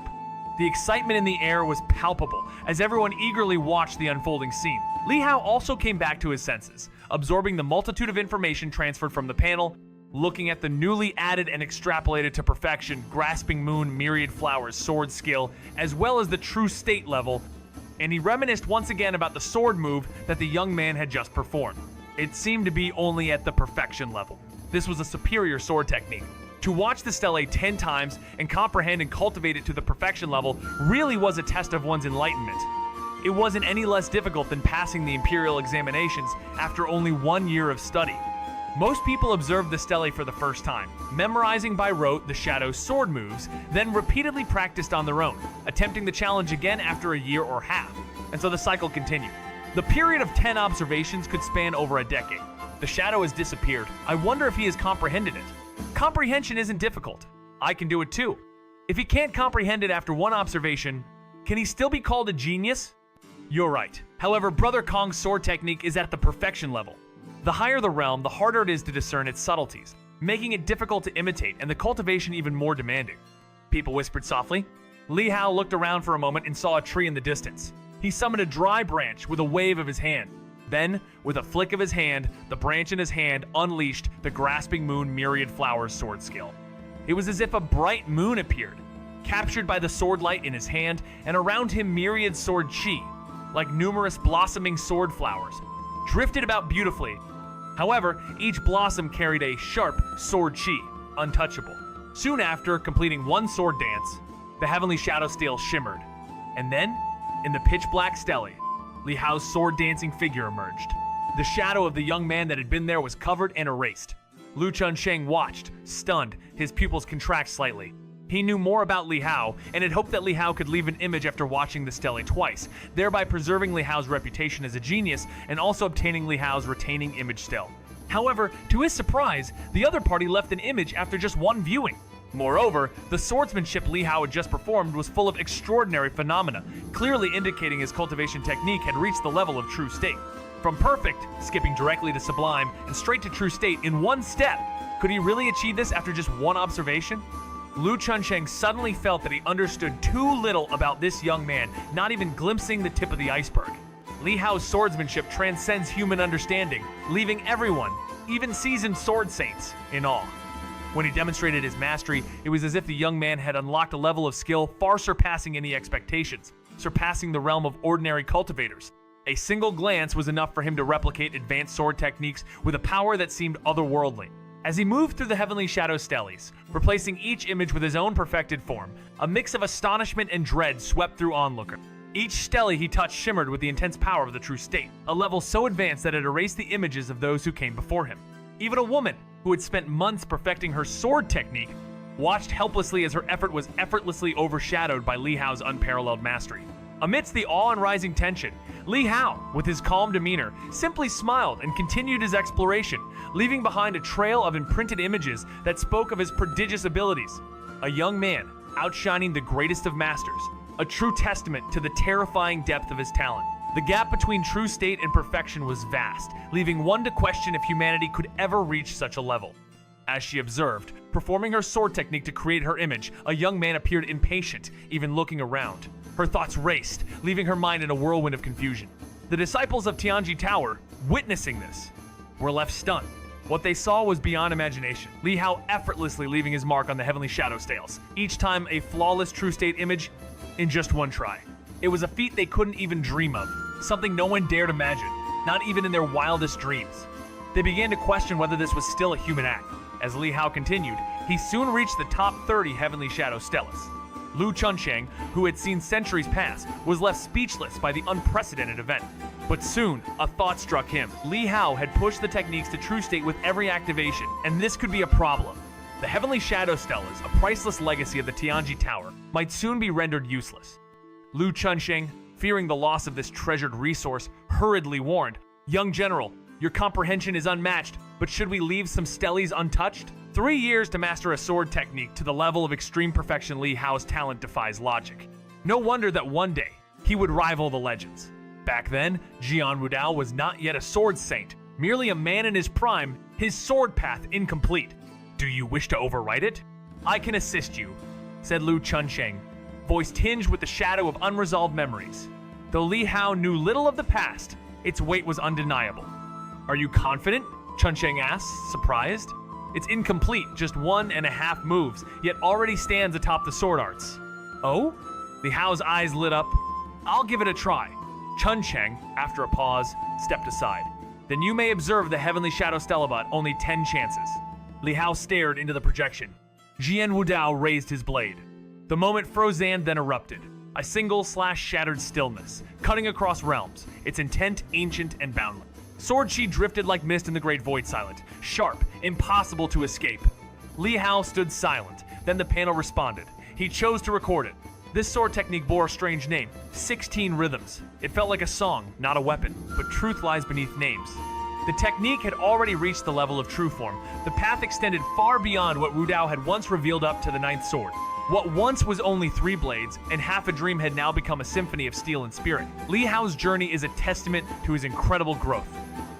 The excitement in the air was palpable as everyone eagerly watched the unfolding scene. Li Hao also came back to his senses, absorbing the multitude of information transferred from the panel, looking at the newly added and extrapolated to perfection Grasping Moon Myriad Flowers sword skill, as well as the true state level, and he reminisced once again about the sword move that the young man had just performed. It seemed to be only at the perfection level. This was a superior sword technique. To watch the stele 10 times and comprehend and cultivate it to the perfection level really was a test of one's enlightenment. It wasn't any less difficult than passing the imperial examinations after only 1 year of study. Most people observed the stele for the first time, memorizing by rote the shadow's sword moves, then repeatedly practiced on their own, attempting the challenge again after a year or half, and so the cycle continued. The period of 10 observations could span over a decade. The shadow has disappeared. I wonder if he has comprehended it. Comprehension isn't difficult. I can do it too. If he can't comprehend it after 1 observation, can he still be called a genius? You're right. However, Brother Kong's sword technique is at the perfection level. The higher the realm, the harder it is to discern its subtleties, making it difficult to imitate and the cultivation even more demanding. People whispered softly. Li Hao looked around for a moment and saw a tree in the distance. He summoned a dry branch with a wave of his hand. Then, with a flick of his hand, the branch in his hand unleashed the Grasping Moon Myriad Flowers sword skill. It was as if a bright moon appeared, captured by the sword light in his hand, and around him myriad sword chi, like numerous blossoming sword flowers, drifted about beautifully. However, each blossom carried a sharp sword chi, untouchable. Soon after completing 1 sword dance, the Heavenly Shadow Stele shimmered, and then, in the pitch-black stele, Li Hao's sword dancing figure emerged. The shadow of the young man that had been there was covered and erased. Lu Chunsheng watched, stunned, his pupils contract slightly. He knew more about Li Hao and had hoped that Li Hao could leave an image after watching the stele twice, thereby preserving Li Hao's reputation as a genius and also obtaining Li Hao's retaining image still. However, to his surprise, the other party left an image after just 1 viewing. Moreover, the swordsmanship Li Hao had just performed was full of extraordinary phenomena, clearly indicating his cultivation technique had reached the level of true state. From perfect, skipping directly to sublime, and straight to true state in 1 step. Could he really achieve this after just 1 observation? Lu Chunsheng suddenly felt that he understood too little about this young man, not even glimpsing the tip of the iceberg. Li Hao's swordsmanship transcends human understanding, leaving everyone, even seasoned sword saints, in awe. When he demonstrated his mastery, it was as if the young man had unlocked a level of skill far surpassing any expectations, surpassing the realm of ordinary cultivators. A single glance was enough for him to replicate advanced sword techniques with a power that seemed otherworldly. As he moved through the heavenly shadow steles, replacing each image with his own perfected form, a mix of astonishment and dread swept through onlooker. Each stele he touched shimmered with the intense power of the true state, a level so advanced that it erased the images of those who came before him. Even a woman, who had spent months perfecting her sword technique, watched helplessly as her effort was effortlessly overshadowed by Li Hao's unparalleled mastery. Amidst the awe and rising tension, Li Hao, with his calm demeanor, simply smiled and continued his exploration, leaving behind a trail of imprinted images that spoke of his prodigious abilities. A young man, outshining the greatest of masters, a true testament to the terrifying depth of his talent. The gap between true state and perfection was vast, leaving one to question if humanity could ever reach such a level. As she observed, performing her sword technique to create her image, a young man appeared impatient, even looking around. Her thoughts raced, leaving her mind in a whirlwind of confusion. The disciples of Tianji Tower, witnessing this, were left stunned. What they saw was beyond imagination. Li Hao effortlessly leaving his mark on the heavenly shadow steles, each time a flawless true state image in just one try. It was a feat they couldn't even dream of, something no one dared imagine, not even in their wildest dreams. They began to question whether this was still a human act. As Li Hao continued, he soon reached the top 30 heavenly shadow steles. Lu Chunsheng, who had seen centuries pass, was left speechless by the unprecedented event. But soon, a thought struck him. Li Hao had pushed the techniques to true state with every activation, and this could be a problem. The heavenly shadow steles, a priceless legacy of the Tianji Tower, might soon be rendered useless. Lu Chunsheng, fearing the loss of this treasured resource, hurriedly warned, "Young general, your comprehension is unmatched, but should we leave some steles untouched?" 3 years to master a sword technique to the level of extreme perfection Li Hao's talent defies logic. No wonder that one day, he would rival the legends. Back then, Jian Wudao was not yet a sword saint, merely a man in his prime, his sword path incomplete. "Do you wish to overwrite it?" "I can assist you," said Lu Chunsheng, voice tinged with the shadow of unresolved memories. Though Li Hao knew little of the past, its weight was undeniable. "Are you confident?" Chunsheng asked, surprised. "It's incomplete, just 1.5 moves, yet already stands atop the sword arts." "Oh?" Li Hao's eyes lit up. "I'll give it a try." Chunsheng, after a pause, stepped aside. "Then you may observe the heavenly shadow stelabot, only 10 chances." Li Hao stared into the projection. Jian Wudao raised his blade. The moment Frozan then erupted. A single/shattered stillness, cutting across realms, its intent ancient and boundless. Sword chi drifted like mist in the great void silent, sharp, impossible to escape. Li Hao stood silent, then the panel responded. He chose to record it. This sword technique bore a strange name, 16 rhythms. It felt like a song, not a weapon, but truth lies beneath names. The technique had already reached the level of true form. The path extended far beyond what Wudao had once revealed up to the 9th sword. What once was only 3 blades and half a dream had now become a symphony of steel and spirit. Li Hao's journey is a testament to his incredible growth.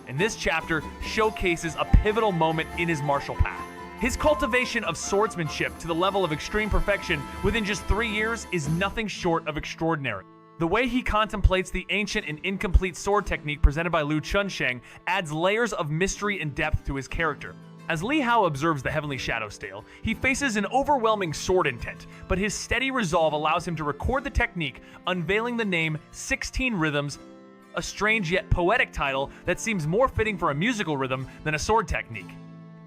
And this chapter showcases a pivotal moment in his martial path. His cultivation of swordsmanship to the level of extreme perfection within just 3 years is nothing short of extraordinary. The way he contemplates the ancient and incomplete sword technique presented by Lu Chunsheng adds layers of mystery and depth to his character. As Li Hao observes the heavenly shadow stele, he faces an overwhelming sword intent, but his steady resolve allows him to record the technique, unveiling the name 16 Rhythms, a strange yet poetic title that seems more fitting for a musical rhythm than a sword technique.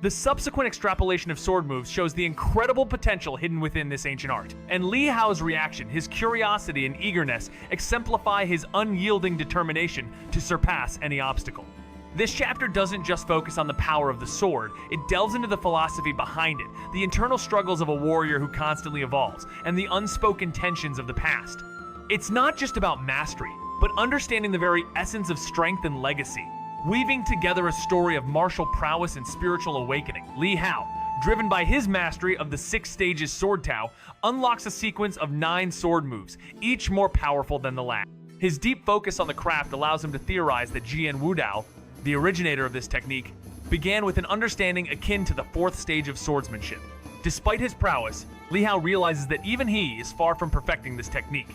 The subsequent extrapolation of sword moves shows the incredible potential hidden within this ancient art, and Li Hao's reaction, his curiosity and eagerness, exemplify his unyielding determination to surpass any obstacle. This chapter doesn't just focus on the power of the sword, it delves into the philosophy behind it, the internal struggles of a warrior who constantly evolves, and the unspoken tensions of the past. It's not just about mastery, but understanding the very essence of strength and legacy, weaving together a story of martial prowess and spiritual awakening. Li Hao, driven by his mastery of the 6 stages sword Tao, unlocks a sequence of 9 sword moves, each more powerful than the last. His deep focus on the craft allows him to theorize that Jian Wudao, the originator of this technique, began with an understanding akin to the 4th stage of swordsmanship. Despite his prowess, Li Hao realizes that even he is far from perfecting this technique.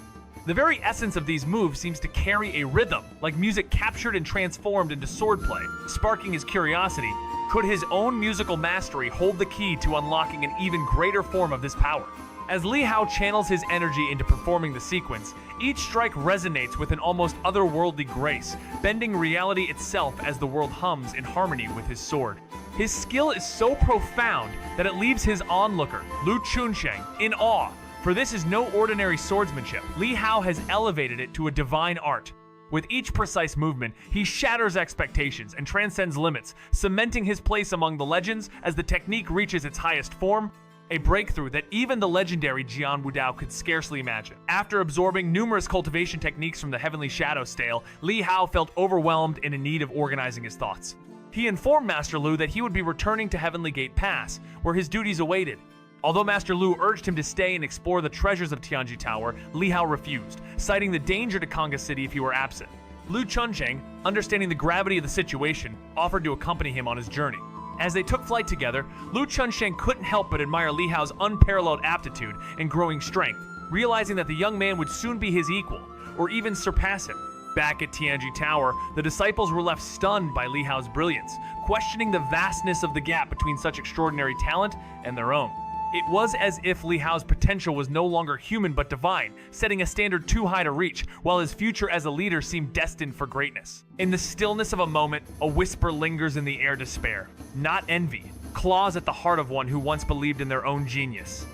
The very essence of these moves seems to carry a rhythm, like music captured and transformed into swordplay. Sparking his curiosity, Could his own musical mastery hold the key to unlocking an even greater form of this power? As Li Hao channels his energy into performing the sequence, each strike resonates with an almost otherworldly grace, bending reality itself as the world hums in harmony with his sword. His skill is so profound that it leaves his onlooker, Lu Chunsheng, in awe, for this is no ordinary swordsmanship. Li Hao has elevated it to a divine art. With each precise movement, he shatters expectations and transcends limits, cementing his place among the legends as the technique reaches its highest form, a breakthrough that even the legendary Jian Wudao could scarcely imagine. After absorbing numerous cultivation techniques from the Heavenly Shadow stale, Li Hao felt overwhelmed and in need of organizing his thoughts. He informed Master Lu that he would be returning to Heavenly Gate Pass, where his duties awaited. Although Master Lu urged him to stay and explore the treasures of Tianji Tower, Li Hao refused, citing the danger to Kanga City if he were absent. Lu Chunsheng, understanding the gravity of the situation, offered to accompany him on his journey. As they took flight together, Lu Chunsheng couldn't help but admire Li Hao's unparalleled aptitude and growing strength, realizing that the young man would soon be his equal, or even surpass him. Back at Tianji Tower, the disciples were left stunned by Li Hao's brilliance, questioning the vastness of the gap between such extraordinary talent and their own. It was as if Li Hao's potential was no longer human but divine, setting a standard too high to reach, while his future as a leader seemed destined for greatness. In the stillness of a moment, a whisper lingers in the air: despair, not envy, claws at the heart of one who once believed in their own genius.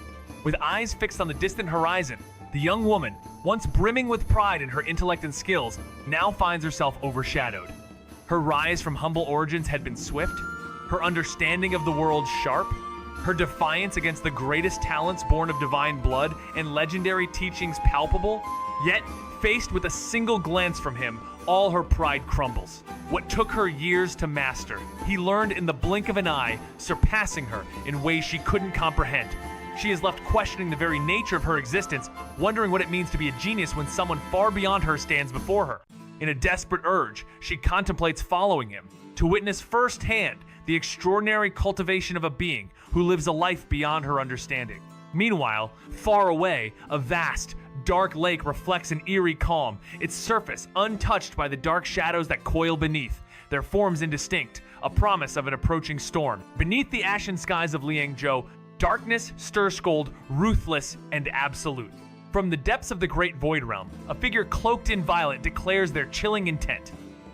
With eyes fixed on the distant horizon, the young woman, once brimming with pride in her intellect and skills, now finds herself overshadowed. Her rise from humble origins had been swift, her understanding of the world sharp, her defiance against the greatest talents born of divine blood and legendary teachings palpable. Yet, faced with a single glance from him, all her pride crumbles. What took her years to master, he learned in the blink of an eye, surpassing her in ways she couldn't comprehend. She is left questioning the very nature of her existence, wondering what it means to be a genius when someone far beyond her stands before her. In a desperate urge, she contemplates following him, to witness firsthand the extraordinary cultivation of a being who lives a life beyond her understanding. Meanwhile, far away, a vast, dark lake reflects an eerie calm, its surface untouched by the dark shadows that coil beneath, their forms indistinct, a promise of an approaching storm. Beneath the ashen skies of Liangzhou, darkness stir-scold, ruthless and absolute. From the depths of the Great Void Realm, a figure cloaked in violet declares their chilling intent.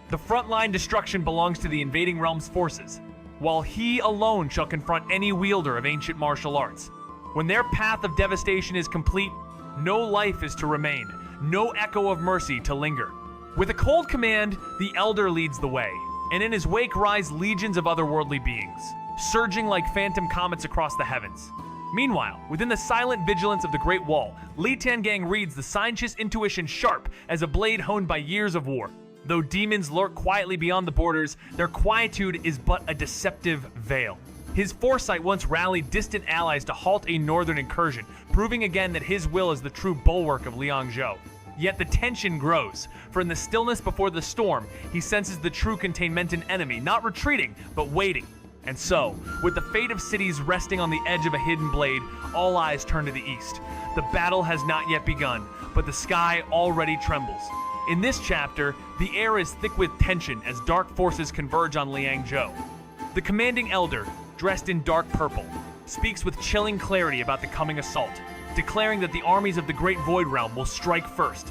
The frontline destruction belongs to the invading realm's forces, while he alone shall confront any wielder of ancient martial arts. When their path of devastation is complete, no life is to remain, no echo of mercy to linger. With a cold command, the Elder leads the way, and in his wake rise legions of otherworldly beings, surging like phantom comets across the heavens. Meanwhile, within the silent vigilance of the Great Wall, Li Tiangang reads the scientist's intuition sharp as a blade honed by years of war. Though demons lurk quietly beyond the borders, their quietude is but a deceptive veil. His foresight once rallied distant allies to halt a northern incursion, proving again that his will is the true bulwark of Liangzhou. Yet the tension grows, for in the stillness before the storm, he senses the true containmented enemy, not retreating, but waiting. And so, with the fate of cities resting on the edge of a hidden blade, all eyes turn to the east. The battle has not yet begun, but the sky already trembles. In this chapter, the air is thick with tension as dark forces converge on Liangzhou. The commanding elder, dressed in dark purple, speaks with chilling clarity about the coming assault, declaring that the armies of the Great Void Realm will strike first.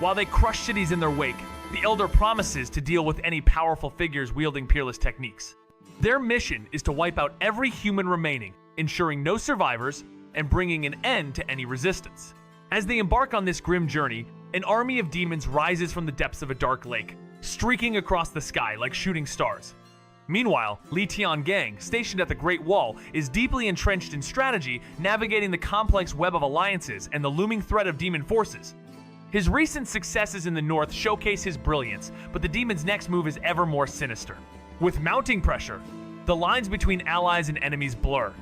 While they crush cities in their wake, the elder promises to deal with any powerful figures wielding peerless techniques. Their mission is to wipe out every human remaining, ensuring no survivors and bringing an end to any resistance. As they embark on this grim journey, an army of demons rises from the depths of a dark lake, streaking across the sky like shooting stars. Meanwhile, Li Tiangang, stationed at the Great Wall, is deeply entrenched in strategy, navigating the complex web of alliances and the looming threat of demon forces. His recent successes in the north showcase his brilliance, but the demon's next move is ever more sinister. With mounting pressure, the lines between allies and enemies blur,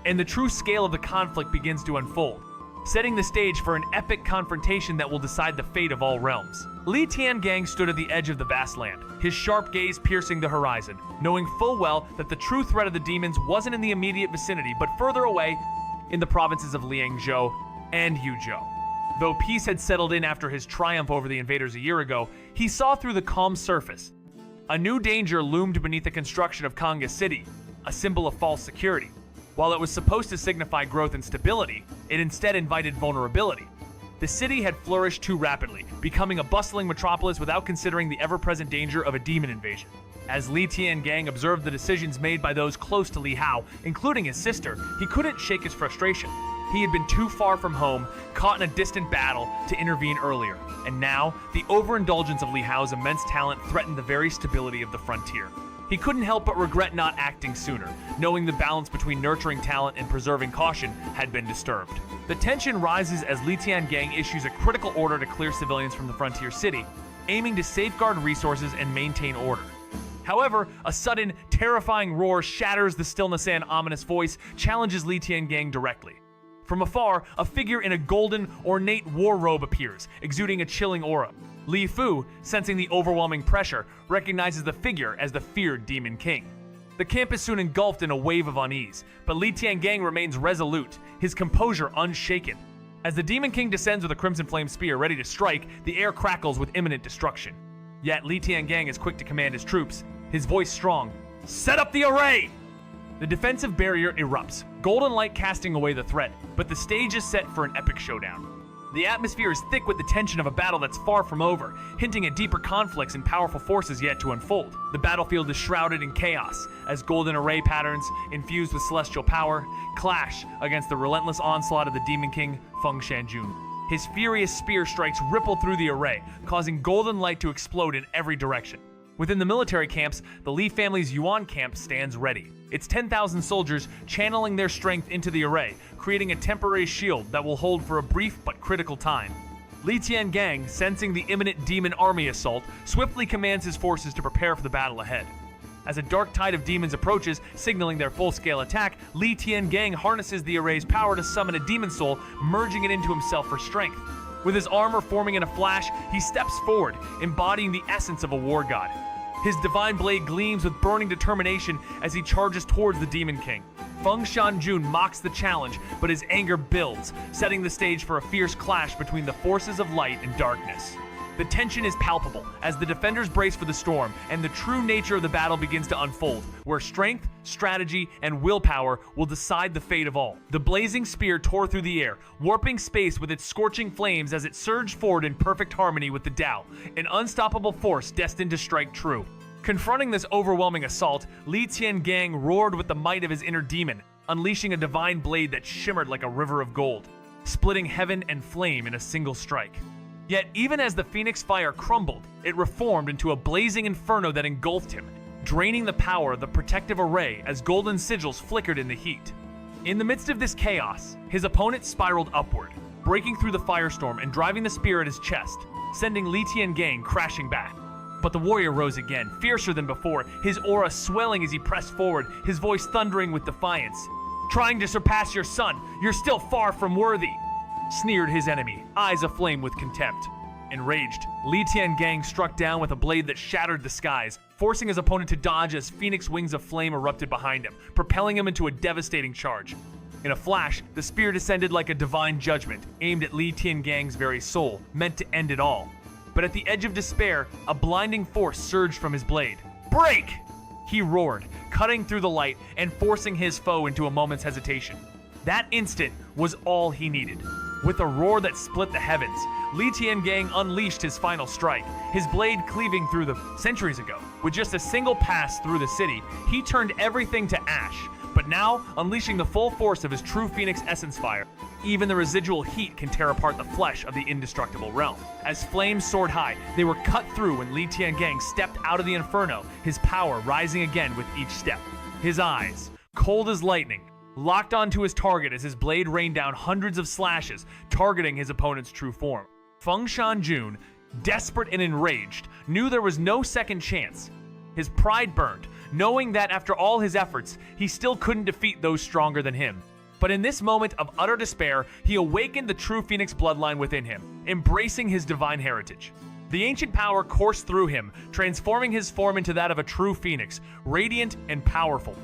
and the true scale of the conflict begins to unfold, setting the stage for an epic confrontation that will decide the fate of all realms. Li Tiangang stood at the edge of the vast land, his sharp gaze piercing the horizon, knowing full well that the true threat of the demons wasn't in the immediate vicinity, but further away in the provinces of Liangzhou and Yuzhou. Though peace had settled in after his triumph over the invaders a year ago, he saw through the calm surface. A new danger loomed beneath the construction of Kanga City, a symbol of false security. While it was supposed to signify growth and stability, it instead invited vulnerability. The city had flourished too rapidly, becoming a bustling metropolis without considering the ever-present danger of a demon invasion. As Li Tiangang observed the decisions made by those close to Li Hao, including his sister, he couldn't shake his frustration. He had been too far from home, caught in a distant battle, to intervene earlier. And now, the overindulgence of Li Hao's immense talent threatened the very stability of the frontier. He couldn't help but regret not acting sooner, knowing the balance between nurturing talent and preserving caution had been disturbed. The tension rises as Li Tiangang issues a critical order to clear civilians from the frontier city, aiming to safeguard resources and maintain order. However, a sudden, terrifying roar shatters the stillness and ominous voice, challenges Li Tiangang directly. From afar, a figure in a golden, ornate war robe appears, exuding a chilling aura. Li Fu, sensing the overwhelming pressure, recognizes the figure as the feared Demon King. The camp is soon engulfed in a wave of unease, but Li Tiangang remains resolute, his composure unshaken. As the Demon King descends with a Crimson Flame Spear ready to strike, the air crackles with imminent destruction. Yet Li Tiangang is quick to command his troops, his voice strong. "Set up the array!" The defensive barrier erupts, golden light casting away the threat, but the stage is set for an epic showdown. The atmosphere is thick with the tension of a battle that's far from over, hinting at deeper conflicts and powerful forces yet to unfold. The battlefield is shrouded in chaos, as golden array patterns, infused with celestial power, clash against the relentless onslaught of the Demon King, Feng Shanjun. His furious spear strikes ripple through the array, causing golden light to explode in every direction. Within the military camps, the Li family's Yuan camp stands ready. Its 10,000 soldiers channeling their strength into the array, creating a temporary shield that will hold for a brief but critical time. Li Tiangang, sensing the imminent demon army assault, swiftly commands his forces to prepare for the battle ahead. As a dark tide of demons approaches, signaling their full-scale attack, Li Tiangang harnesses the array's power to summon a demon soul, merging it into himself for strength. With his armor forming in a flash, he steps forward, embodying the essence of a war god. His divine blade gleams with burning determination as he charges towards the Demon King. Feng Shanjun mocks the challenge, but his anger builds, setting the stage for a fierce clash between the forces of light and darkness. The tension is palpable as the defenders brace for the storm, and the true nature of the battle begins to unfold, where strength, strategy, and willpower will decide the fate of all. The blazing spear tore through the air, warping space with its scorching flames as it surged forward in perfect harmony with the Tao, an unstoppable force destined to strike true. Confronting this overwhelming assault, Li Tiangang roared with the might of his inner demon, unleashing a divine blade that shimmered like a river of gold, splitting heaven and flame in a single strike. Yet even as the phoenix fire crumbled, it reformed into a blazing inferno that engulfed him, draining the power of the protective array as golden sigils flickered in the heat. In the midst of this chaos, his opponent spiraled upward, breaking through the firestorm and driving the spear at his chest, sending Li Tiangang crashing back. But the warrior rose again, fiercer than before, his aura swelling as he pressed forward, his voice thundering with defiance. "Trying to surpass your son, you're still far from worthy," sneered his enemy, eyes aflame with contempt. Enraged, Li Tiangang struck down with a blade that shattered the skies, forcing his opponent to dodge as phoenix wings of flame erupted behind him, propelling him into a devastating charge. In a flash, the spear descended like a divine judgment, aimed at Li Tiangang's very soul, meant to end it all. But at the edge of despair, a blinding force surged from his blade. "Break!" he roared, cutting through the light and forcing his foe into a moment's hesitation. That instant was all he needed. With a roar that split the heavens, Li Tiangang unleashed his final strike, his blade cleaving through the centuries ago. With just a single pass through the city, he turned everything to ash, but now unleashing the full force of his true Phoenix essence fire. Even the residual heat can tear apart the flesh of the indestructible realm. As flames soared high, they were cut through when Li Tiangang stepped out of the inferno, his power rising again with each step. His eyes, cold as lightning, locked onto his target as his blade rained down hundreds of slashes, targeting his opponent's true form. Feng Shanjun, desperate and enraged, knew there was no second chance. His pride burned, knowing that after all his efforts, he still couldn't defeat those stronger than him. But in this moment of utter despair, he awakened the true Phoenix bloodline within him, embracing his divine heritage. The ancient power coursed through him, transforming his form into that of a true Phoenix, radiant and powerful.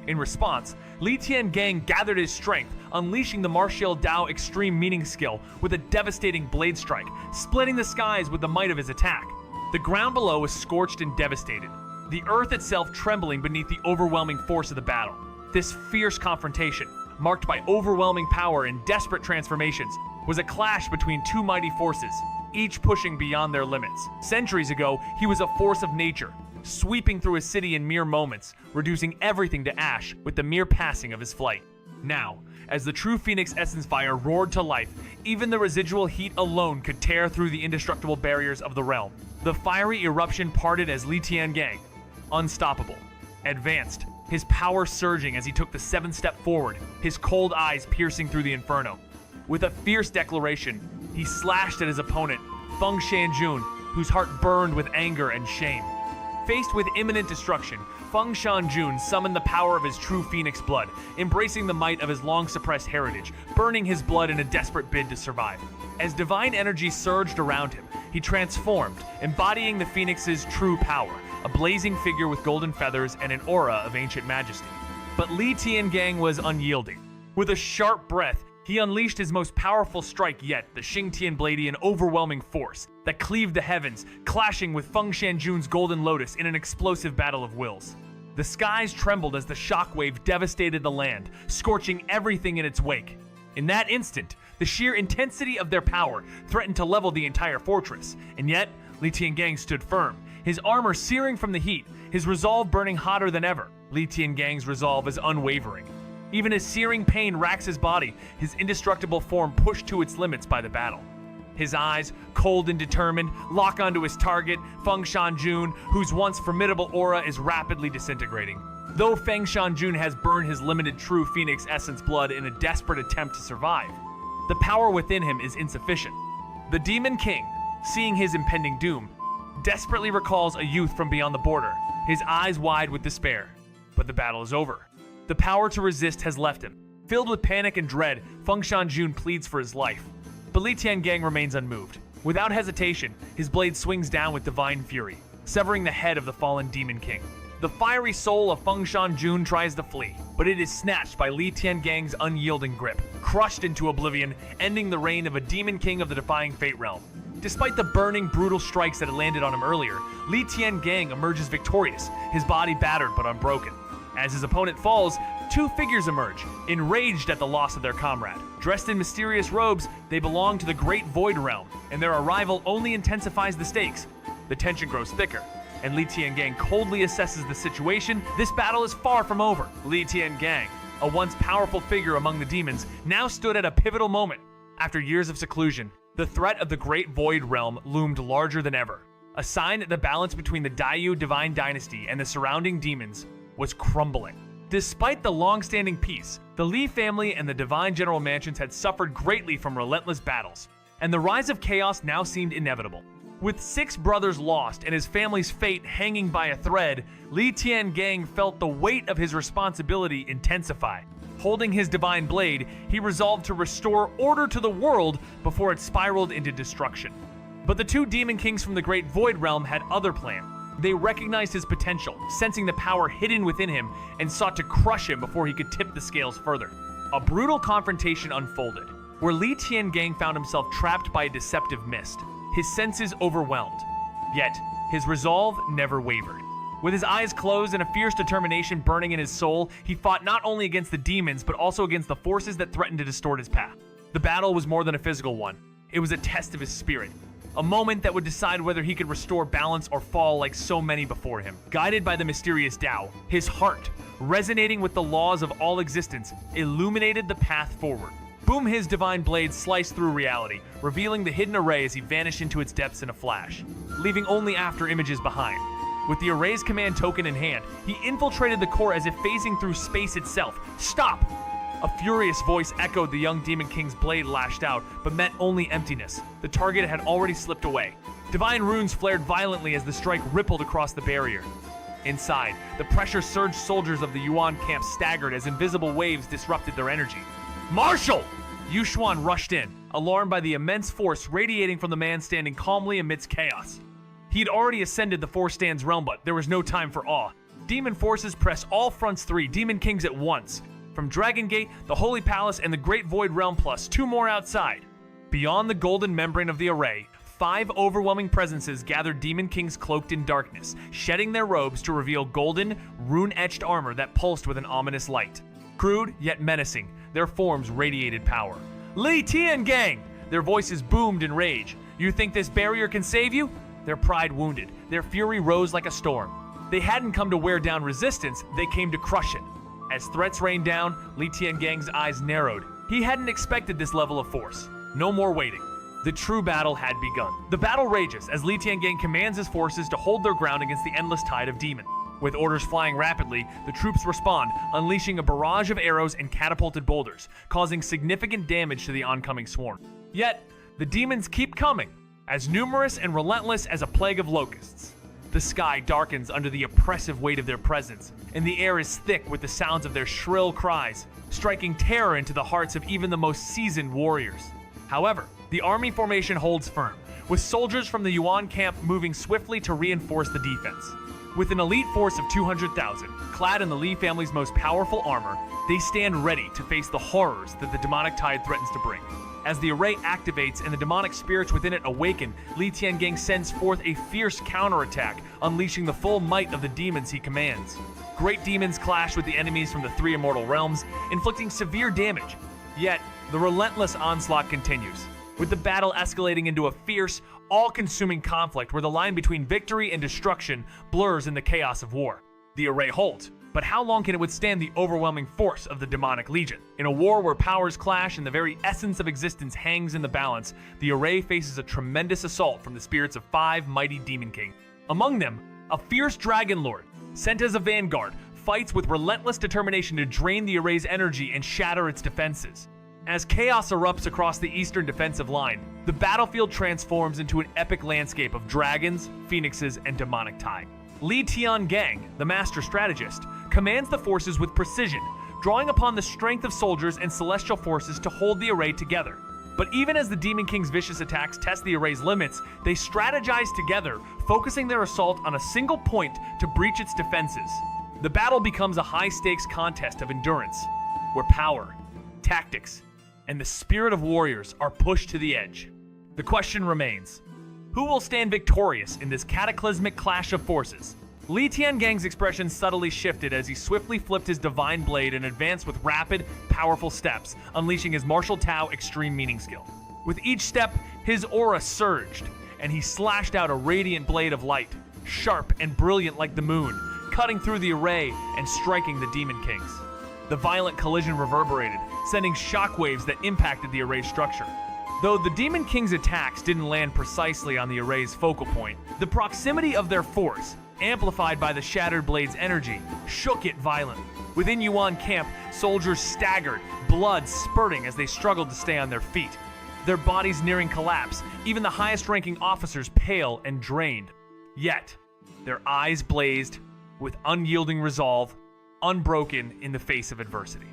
In response, Li Tiangang gathered his strength, unleashing the Martial Dao Extreme Meaning skill with a devastating blade strike, splitting the skies with the might of his attack. The ground below was scorched and devastated. the earth itself trembling beneath the overwhelming force of the battle. This fierce confrontation, marked by overwhelming power and desperate transformations, was a clash between two mighty forces, each pushing beyond their limits. Centuries ago, he was a force of nature, sweeping through a city in mere moments, reducing everything to ash with the mere passing of his flight. Now, as the true Phoenix Essence Fire roared to life, even the residual heat alone could tear through the indestructible barriers of the realm. The fiery eruption parted as Li Tiangang, unstoppable, advanced, his power surging as he took the seventh step forward, his cold eyes piercing through the inferno. With a fierce declaration, he slashed at his opponent, Feng Shanjun, whose heart burned with anger and shame. Faced with imminent destruction, Feng Shanjun summoned the power of his true phoenix blood, embracing the might of his long-suppressed heritage, burning his blood in a desperate bid to survive. As divine energy surged around him, he transformed, embodying the phoenix's true power, a blazing figure with golden feathers and an aura of ancient majesty. But Li Tiangang was unyielding. With a sharp breath, he unleashed his most powerful strike yet, the Xingtian Blade, an overwhelming force that cleaved the heavens, clashing with Feng Shanjun's Golden Lotus in an explosive battle of wills. The skies trembled as the shockwave devastated the land, scorching everything in its wake. In that instant, the sheer intensity of their power threatened to level the entire fortress, and yet, Li Tiangang stood firm, his armor searing from the heat, his resolve burning hotter than ever. Li Tiangang's resolve is unwavering. Even as searing pain racks his body, his indestructible form pushed to its limits by the battle. His eyes, cold and determined, lock onto his target, Feng Shanjun, whose once formidable aura is rapidly disintegrating. Though Feng Shanjun has burned his limited true Phoenix Essence blood in a desperate attempt to survive, the power within him is insufficient. The Demon King, seeing his impending doom, desperately recalls a youth from beyond the border, his eyes wide with despair. But the battle is over. The power to resist has left him. Filled with panic and dread, Feng Shanjun pleads for his life. But Li Tiangang remains unmoved. Without hesitation, his blade swings down with divine fury, severing the head of the fallen Demon King. The fiery soul of Feng Shanjun tries to flee, but it is snatched by Li Tiangang's unyielding grip, crushed into oblivion, ending the reign of a Demon King of the Defying Fate realm. Despite the burning, brutal strikes that had landed on him earlier, Li Tiangang emerges victorious, his body battered but unbroken. As his opponent falls, two figures emerge, enraged at the loss of their comrade. Dressed in mysterious robes, they belong to the Great Void Realm, and their arrival only intensifies the stakes. The tension grows thicker, and Li Tiangang coldly assesses the situation. This battle is far from over. Li Tiangang, a once powerful figure among the demons, now stood at a pivotal moment. After years of seclusion, the threat of the Great Void Realm loomed larger than ever, a sign that the balance between the Daiyu Divine Dynasty and the surrounding demons was crumbling. Despite the long-standing peace, the Li family and the Divine General Mansions had suffered greatly from relentless battles, and the rise of chaos now seemed inevitable. With 6 brothers lost and his family's fate hanging by a thread, Li Tiangang felt the weight of his responsibility intensify. Holding his divine blade, he resolved to restore order to the world before it spiraled into destruction. But the two demon kings from the Great Void Realm had other plans. They recognized his potential, sensing the power hidden within him, and sought to crush him before he could tip the scales further. A brutal confrontation unfolded, where Li Tiangang found himself trapped by a deceptive mist, his senses overwhelmed. Yet, his resolve never wavered. With his eyes closed and a fierce determination burning in his soul, he fought not only against the demons, but also against the forces that threatened to distort his path. The battle was more than a physical one. It was a test of his spirit. A moment that would decide whether he could restore balance or fall like so many before him. Guided by the mysterious Tao, his heart, resonating with the laws of all existence, illuminated the path forward. Boom, his divine blade sliced through reality, revealing the hidden array as he vanished into its depths in a flash, leaving only after images behind. With the array's command token in hand, he infiltrated the core as if phasing through space itself. Stop! A furious voice echoed the young Demon King's blade lashed out, but met only emptiness. The target had already slipped away. Divine runes flared violently as the strike rippled across the barrier. Inside, the pressure-surged soldiers of the Yuan camp staggered as invisible waves disrupted their energy. Marshal! Yushuan rushed in, alarmed by the immense force radiating from the man standing calmly amidst chaos. He had already ascended the Four Stands realm, but there was no time for awe. Demon forces pressed all fronts 3 Demon Kings at once. From Dragon Gate, the Holy Palace, and the Great Void Realm plus 2 more outside. Beyond the golden membrane of the array, 5 overwhelming presences gathered demon kings cloaked in darkness, shedding their robes to reveal golden, rune-etched armor that pulsed with an ominous light. Crude, yet menacing, their forms radiated power. Li Tiangang! Their voices boomed in rage. You think this barrier can save you? Their pride wounded, their fury rose like a storm. They hadn't come to wear down resistance, they came to crush it. As threats rained down, Li Tiangang's eyes narrowed. He hadn't expected this level of force. No more waiting. The true battle had begun. The battle rages as Li Tiangang commands his forces to hold their ground against the endless tide of demon. With orders flying rapidly, the troops respond, unleashing a barrage of arrows and catapulted boulders, causing significant damage to the oncoming swarm. Yet, the demons keep coming, as numerous and relentless as a plague of locusts. The sky darkens under the oppressive weight of their presence, and the air is thick with the sounds of their shrill cries, striking terror into the hearts of even the most seasoned warriors. However, the army formation holds firm, with soldiers from the Yuan camp moving swiftly to reinforce the defense. With an elite force of 200,000, clad in the Li family's most powerful armor, they stand ready to face the horrors that the demonic tide threatens to bring. As the array activates and the demonic spirits within it awaken, Li Tiangang sends forth a fierce counterattack, unleashing the full might of the demons he commands. Great demons clash with the enemies from the 3 immortal realms, inflicting severe damage. Yet, the relentless onslaught continues, with the battle escalating into a fierce, all-consuming conflict where the line between victory and destruction blurs in the chaos of war. The array holds, but how long can it withstand the overwhelming force of the demonic legion? In a war where powers clash and the very essence of existence hangs in the balance, the array faces a tremendous assault from the spirits of 5 mighty demon kings. Among them, a fierce dragon lord, sent as a vanguard, fights with relentless determination to drain the array's energy and shatter its defenses. As chaos erupts across the eastern defensive line, the battlefield transforms into an epic landscape of dragons, phoenixes, and demonic tide. Li Tiangang, the master strategist, commands the forces with precision, drawing upon the strength of soldiers and celestial forces to hold the array together. But even as the Demon King's vicious attacks test the array's limits, they strategize together, focusing their assault on a single point to breach its defenses. The battle becomes a high-stakes contest of endurance, where power, tactics, and the spirit of warriors are pushed to the edge. The question remains, who will stand victorious in this cataclysmic clash of forces? Li Tiangang's expression subtly shifted as he swiftly flipped his divine blade and advanced with rapid, powerful steps, unleashing his martial Tao extreme meaning skill. With each step, his aura surged, and he slashed out a radiant blade of light, sharp and brilliant like the moon, cutting through the array and striking the Demon Kings. The violent collision reverberated, sending shockwaves that impacted the array's structure. Though the Demon King's attacks didn't land precisely on the array's focal point, the proximity of their force, amplified by the shattered blade's energy, shook it violently. Within Yuan camp, soldiers staggered, blood spurting as they struggled to stay on their feet. Their bodies nearing collapse, even the highest-ranking officers pale and drained. Yet, their eyes blazed with unyielding resolve, unbroken in the face of adversity.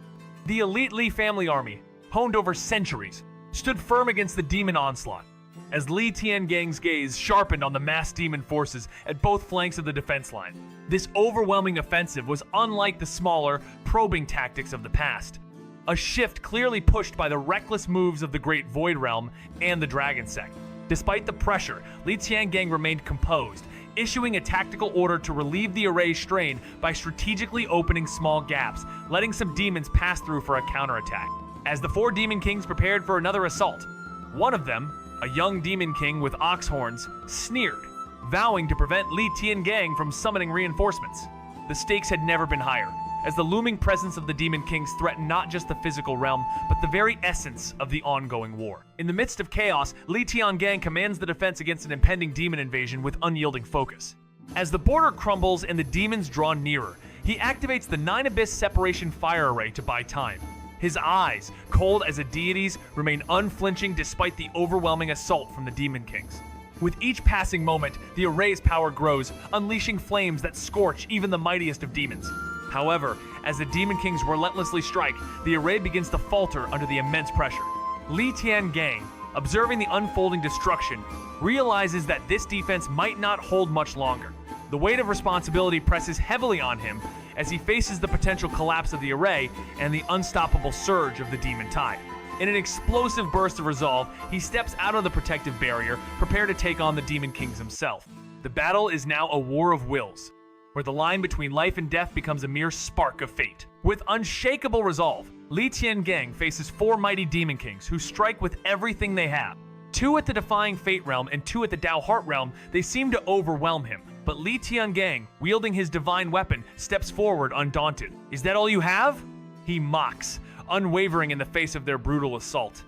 The elite Li family army, honed over centuries, stood firm against the demon onslaught. As Li Tiangang's gaze sharpened on the massed demon forces at both flanks of the defense line, this overwhelming offensive was unlike the smaller, probing tactics of the past. A shift clearly pushed by the reckless moves of the Great Void Realm and the Dragon Sect. Despite the pressure, Li Tiangang remained composed, issuing a tactical order to relieve the array's strain by strategically opening small gaps, letting some demons pass through for a counterattack. As the 4 Demon Kings prepared for another assault, one of them, a young Demon King with ox horns, sneered, vowing to prevent Li Tiangang from summoning reinforcements. The stakes had never been higher, as the looming presence of the Demon Kings threatened not just the physical realm, but the very essence of the ongoing war. In the midst of chaos, Li Tiangang commands the defense against an impending demon invasion with unyielding focus. As the border crumbles and the demons draw nearer, he activates the 9 Abyss Separation Fire Array to buy time. His eyes, cold as a deity's, remain unflinching despite the overwhelming assault from the Demon Kings. With each passing moment, the array's power grows, unleashing flames that scorch even the mightiest of demons. However, as the Demon Kings relentlessly strike, the array begins to falter under the immense pressure. Li Tiangang, observing the unfolding destruction, realizes that this defense might not hold much longer. The weight of responsibility presses heavily on him as he faces the potential collapse of the array and the unstoppable surge of the demon tide. In an explosive burst of resolve, he steps out of the protective barrier, prepared to take on the Demon Kings himself. The battle is now a war of wills, where the line between life and death becomes a mere spark of fate. With unshakable resolve, Li Tiangang faces 4 mighty Demon Kings who strike with everything they have. 2 at the Defying Fate realm and 2 at the Dao Heart realm, they seem to overwhelm him. But Li Tiangang, wielding his divine weapon, steps forward undaunted. Is that all you have? He mocks, unwavering in the face of their brutal assault.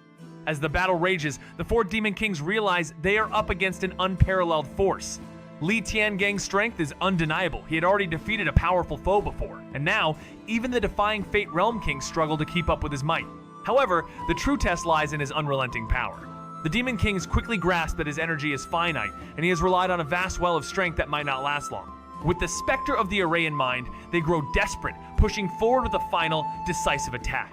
As the battle rages, the 4 Demon Kings realize they are up against an unparalleled force. Li Tiangang's strength is undeniable. He had already defeated a powerful foe before, and now, even the Defying Fate Realm Kings struggle to keep up with his might. However, the true test lies in his unrelenting power. The Demon Kings quickly grasp that his energy is finite, and he has relied on a vast well of strength that might not last long. With the specter of the array in mind, they grow desperate, pushing forward with a final, decisive attack.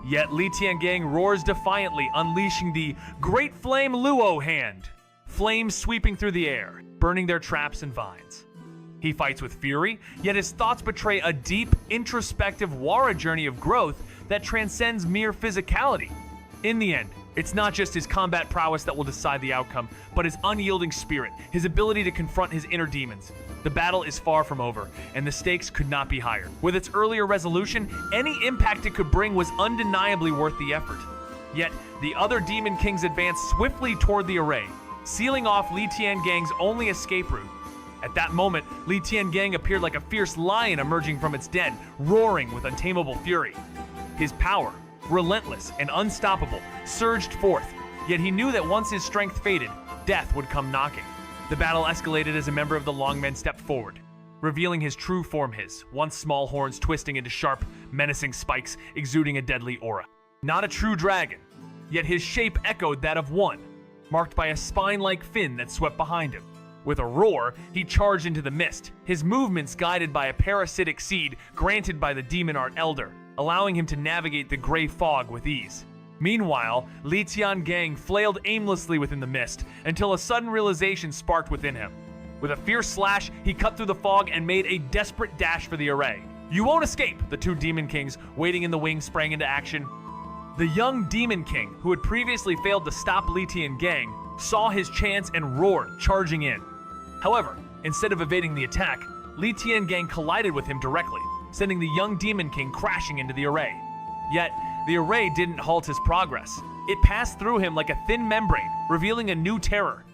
Yet Li Tiangang roars defiantly, unleashing the Great Flame Luo Hand. Flames sweeping through the air, burning their traps and vines. He fights with fury, yet his thoughts betray a deep, introspective Wara journey of growth that transcends mere physicality. In the end, it's not just his combat prowess that will decide the outcome, but his unyielding spirit, his ability to confront his inner demons. The battle is far from over, and the stakes could not be higher. With its earlier resolution, any impact it could bring was undeniably worth the effort. Yet, the other Demon Kings advanced swiftly toward the array, sealing off Li Tiangang's only escape route. At that moment, Li Tiangang appeared like a fierce lion emerging from its den, roaring with untamable fury. His power, relentless and unstoppable, surged forth, yet he knew that once his strength faded, death would come knocking. The battle escalated as a member of the Longmen stepped forward, revealing his true form, his once small horns twisting into sharp, menacing spikes, exuding a deadly aura. Not a true dragon, yet his shape echoed that of one, marked by a spine-like fin that swept behind him. With a roar, he charged into the mist, his movements guided by a parasitic seed granted by the Demon Art Elder, allowing him to navigate the gray fog with ease. Meanwhile, Li Tiangang flailed aimlessly within the mist until a sudden realization sparked within him. With a fierce slash, he cut through the fog and made a desperate dash for the array. "You won't escape!" the 2 Demon Kings, waiting in the wings, sprang into action. The young Demon King, who had previously failed to stop Li Tiangang, saw his chance and roared, charging in. However, instead of evading the attack, Li Tiangang collided with him directly, sending the young Demon King crashing into the array. Yet, the array didn't halt his progress. It passed through him like a thin membrane, revealing a new terror.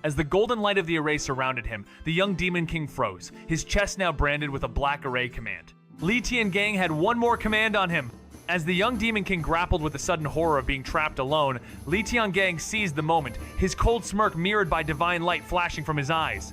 As the golden light of the array surrounded him, the young Demon King froze, his chest now branded with a black array command. Li Tiangang had one more command on him. As the young Demon King grappled with the sudden horror of being trapped alone, Li Tiangang seized the moment, his cold smirk mirrored by divine light flashing from his eyes.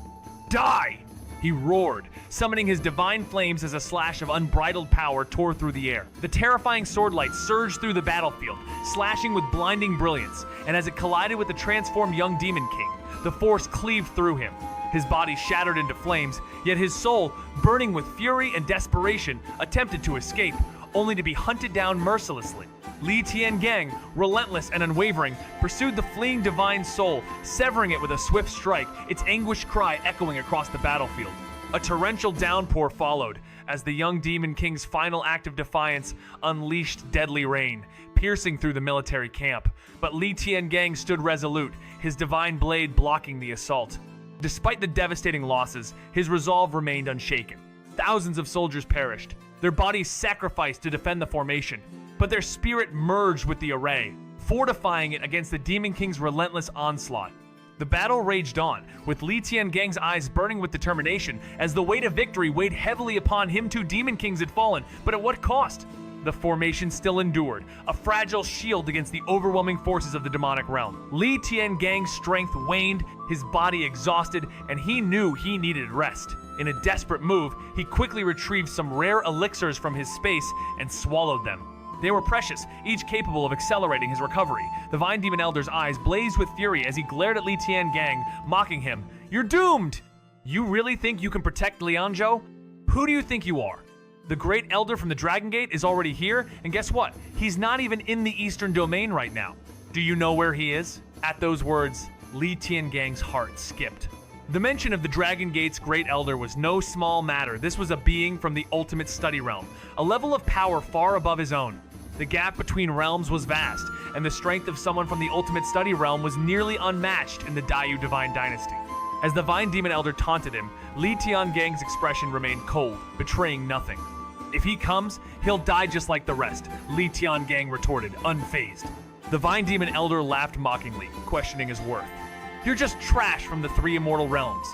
"Die!" he roared, summoning his divine flames as a slash of unbridled power tore through the air. The terrifying sword light surged through the battlefield, slashing with blinding brilliance, and as it collided with the transformed young Demon King, the force cleaved through him. His body shattered into flames, yet his soul, burning with fury and desperation, attempted to escape, only to be hunted down mercilessly. Li Tiangang, relentless and unwavering, pursued the fleeing divine soul, severing it with a swift strike, its anguished cry echoing across the battlefield. A torrential downpour followed, as the young Demon King's final act of defiance unleashed deadly rain, piercing through the military camp. But Li Tiangang stood resolute, his divine blade blocking the assault. Despite the devastating losses, his resolve remained unshaken. Thousands of soldiers perished, their bodies sacrificed to defend the formation, but their spirit merged with the array, fortifying it against the Demon King's relentless onslaught. The battle raged on, with Li Tiangang's eyes burning with determination as the weight of victory weighed heavily upon him. 2 Demon Kings had fallen, but at what cost? The formation still endured, a fragile shield against the overwhelming forces of the demonic realm. Li Tiangang's strength waned, his body exhausted, and he knew he needed rest. In a desperate move, he quickly retrieved some rare elixirs from his space and swallowed them. They were precious, each capable of accelerating his recovery. The Vine Demon Elder's eyes blazed with fury as he glared at Li Tiangang, mocking him. "You're doomed! You really think you can protect Lianzhou? Who do you think you are? The Great Elder from the Dragon Gate is already here, and guess what? He's not even in the Eastern Domain right now. Do you know where he is?" At those words, Li Tiangang's heart skipped. The mention of the Dragon Gate's Great Elder was no small matter. This was a being from the ultimate study realm, a level of power far above his own. The gap between realms was vast, and the strength of someone from the Ultimate Study realm was nearly unmatched in the Daiyu Divine Dynasty. As the Vine Demon Elder taunted him, Li Tiangang's expression remained cold, betraying nothing. If he comes, he'll die just like the rest, Li Tiangang retorted, unfazed. The Vine Demon Elder laughed mockingly, questioning his worth. You're just trash from the three immortal realms.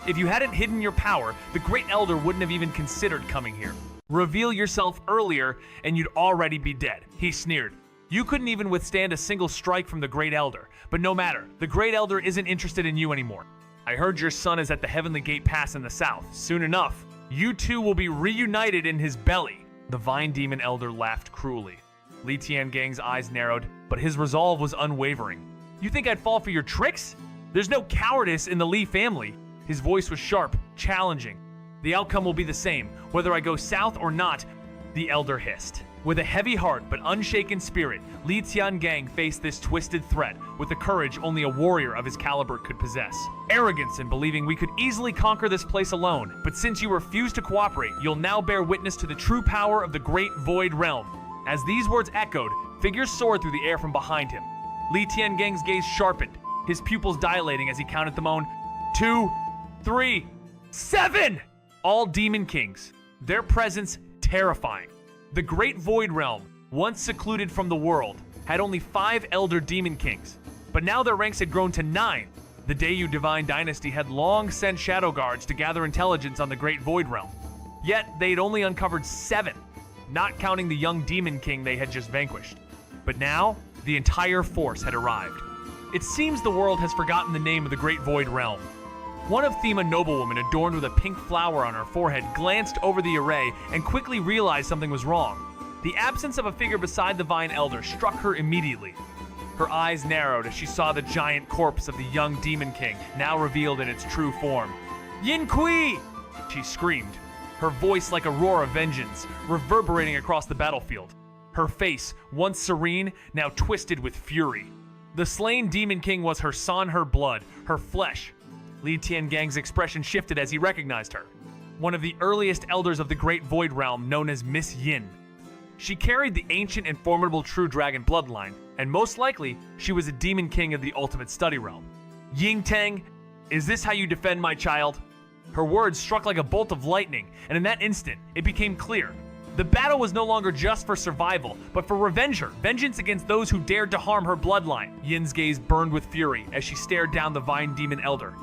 If you hadn't hidden your power, the Great Elder wouldn't have even considered coming here. Reveal yourself earlier, and you'd already be dead, he sneered. You couldn't even withstand a single strike from the Great Elder, but no matter, the Great Elder isn't interested in you anymore. I heard your son is at the Heavenly Gate Pass in the south. Soon enough, you two will be reunited in his belly. The Vine Demon Elder laughed cruelly. Li Tiangang's eyes narrowed, but his resolve was unwavering. You think I'd fall for your tricks? There's no cowardice in the Li family. His voice was sharp, challenging. The outcome will be the same, whether I go south or not, the Elder hissed. With a heavy heart but unshaken spirit, Li Tiangang faced this twisted threat with the courage only a warrior of his caliber could possess. Arrogance in believing we could easily conquer this place alone, but since you refuse to cooperate, you'll now bear witness to the true power of the Great Void Realm. As these words echoed, figures soared through the air from behind him. Li Tiangang's gaze sharpened, his pupils dilating as he counted them on 2, 3, 7! All Demon Kings, their presence terrifying. The Great Void Realm, once secluded from the world, had only 5 Elder Demon Kings, but now their ranks had grown to 9. The Daiyu Divine Dynasty had long sent Shadow Guards to gather intelligence on the Great Void Realm. Yet, they'd only uncovered 7, not counting the young Demon King they had just vanquished. But now, the entire force had arrived. It seems the world has forgotten the name of the Great Void Realm. One of Thema noblewoman adorned with a pink flower on her forehead glanced over the array and quickly realized something was wrong. The absence of a figure beside the Vine Elder struck her immediately. Her eyes narrowed as she saw the giant corpse of the young Demon King, now revealed in its true form. Yin Kui! She screamed, her voice like a roar of vengeance, reverberating across the battlefield. Her face, once serene, now twisted with fury. The slain Demon King was her son, her blood, her flesh. Li Tiangang's expression shifted as he recognized her. One of the earliest elders of the Great Void Realm, known as Miss Yin. She carried the ancient and formidable True Dragon bloodline, and most likely, she was a Demon King of the Ultimate Study realm. Ying Tang, is this how you defend my child? Her words struck like a bolt of lightning, and in that instant, it became clear. The battle was no longer just for survival, but for vengeance against those who dared to harm her bloodline. Yin's gaze burned with fury as she stared down the Vine Demon Elder.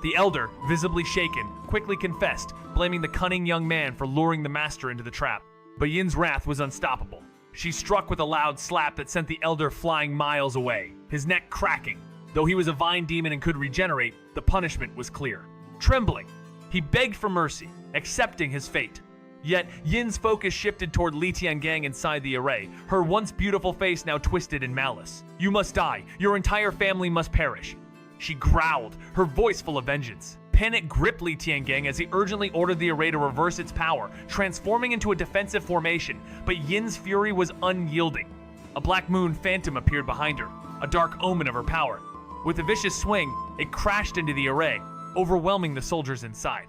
The Elder, visibly shaken, quickly confessed, blaming the cunning young man for luring the master into the trap. But Yin's wrath was unstoppable. She struck with a loud slap that sent the Elder flying miles away, his neck cracking. Though he was a Vine Demon and could regenerate, the punishment was clear. Trembling, he begged for mercy, accepting his fate. Yet, Yin's focus shifted toward Li Tiangang inside the array, her once beautiful face now twisted in malice. You must die. Your entire family must perish. She growled, her voice full of vengeance. Panic gripped Li Tiangang as he urgently ordered the array to reverse its power, transforming into a defensive formation, but Yin's fury was unyielding. A black moon phantom appeared behind her, a dark omen of her power. With a vicious swing, it crashed into the array, overwhelming the soldiers inside.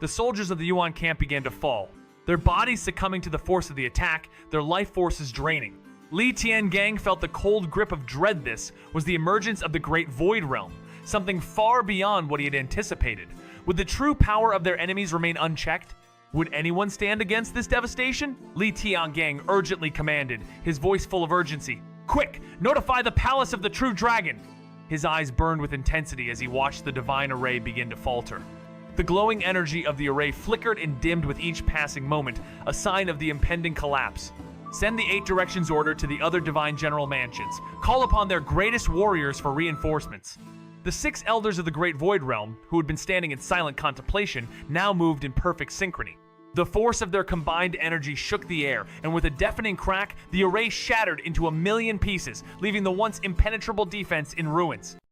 The soldiers of the Yuan camp began to fall, their bodies succumbing to the force of the attack, their life forces draining. Li Tiangang felt the cold grip of dread. This was the emergence of the Great Void Realm, something far beyond what he had anticipated. Would the true power of their enemies remain unchecked? Would anyone stand against this devastation? Li Tiangang urgently commanded, his voice full of urgency. Quick, notify the palace of the True Dragon! His eyes burned with intensity as he watched the divine array begin to falter. The glowing energy of the array flickered and dimmed with each passing moment, a sign of the impending collapse. Send the 8 directions order to the other divine general mansions. Call upon their greatest warriors for reinforcements. The 6 elders of the Great Void Realm, who had been standing in silent contemplation, now moved in perfect synchrony. The force of their combined energy shook the air, and with a deafening crack, the array shattered into 1,000,000 pieces, leaving the once impenetrable defense in ruins.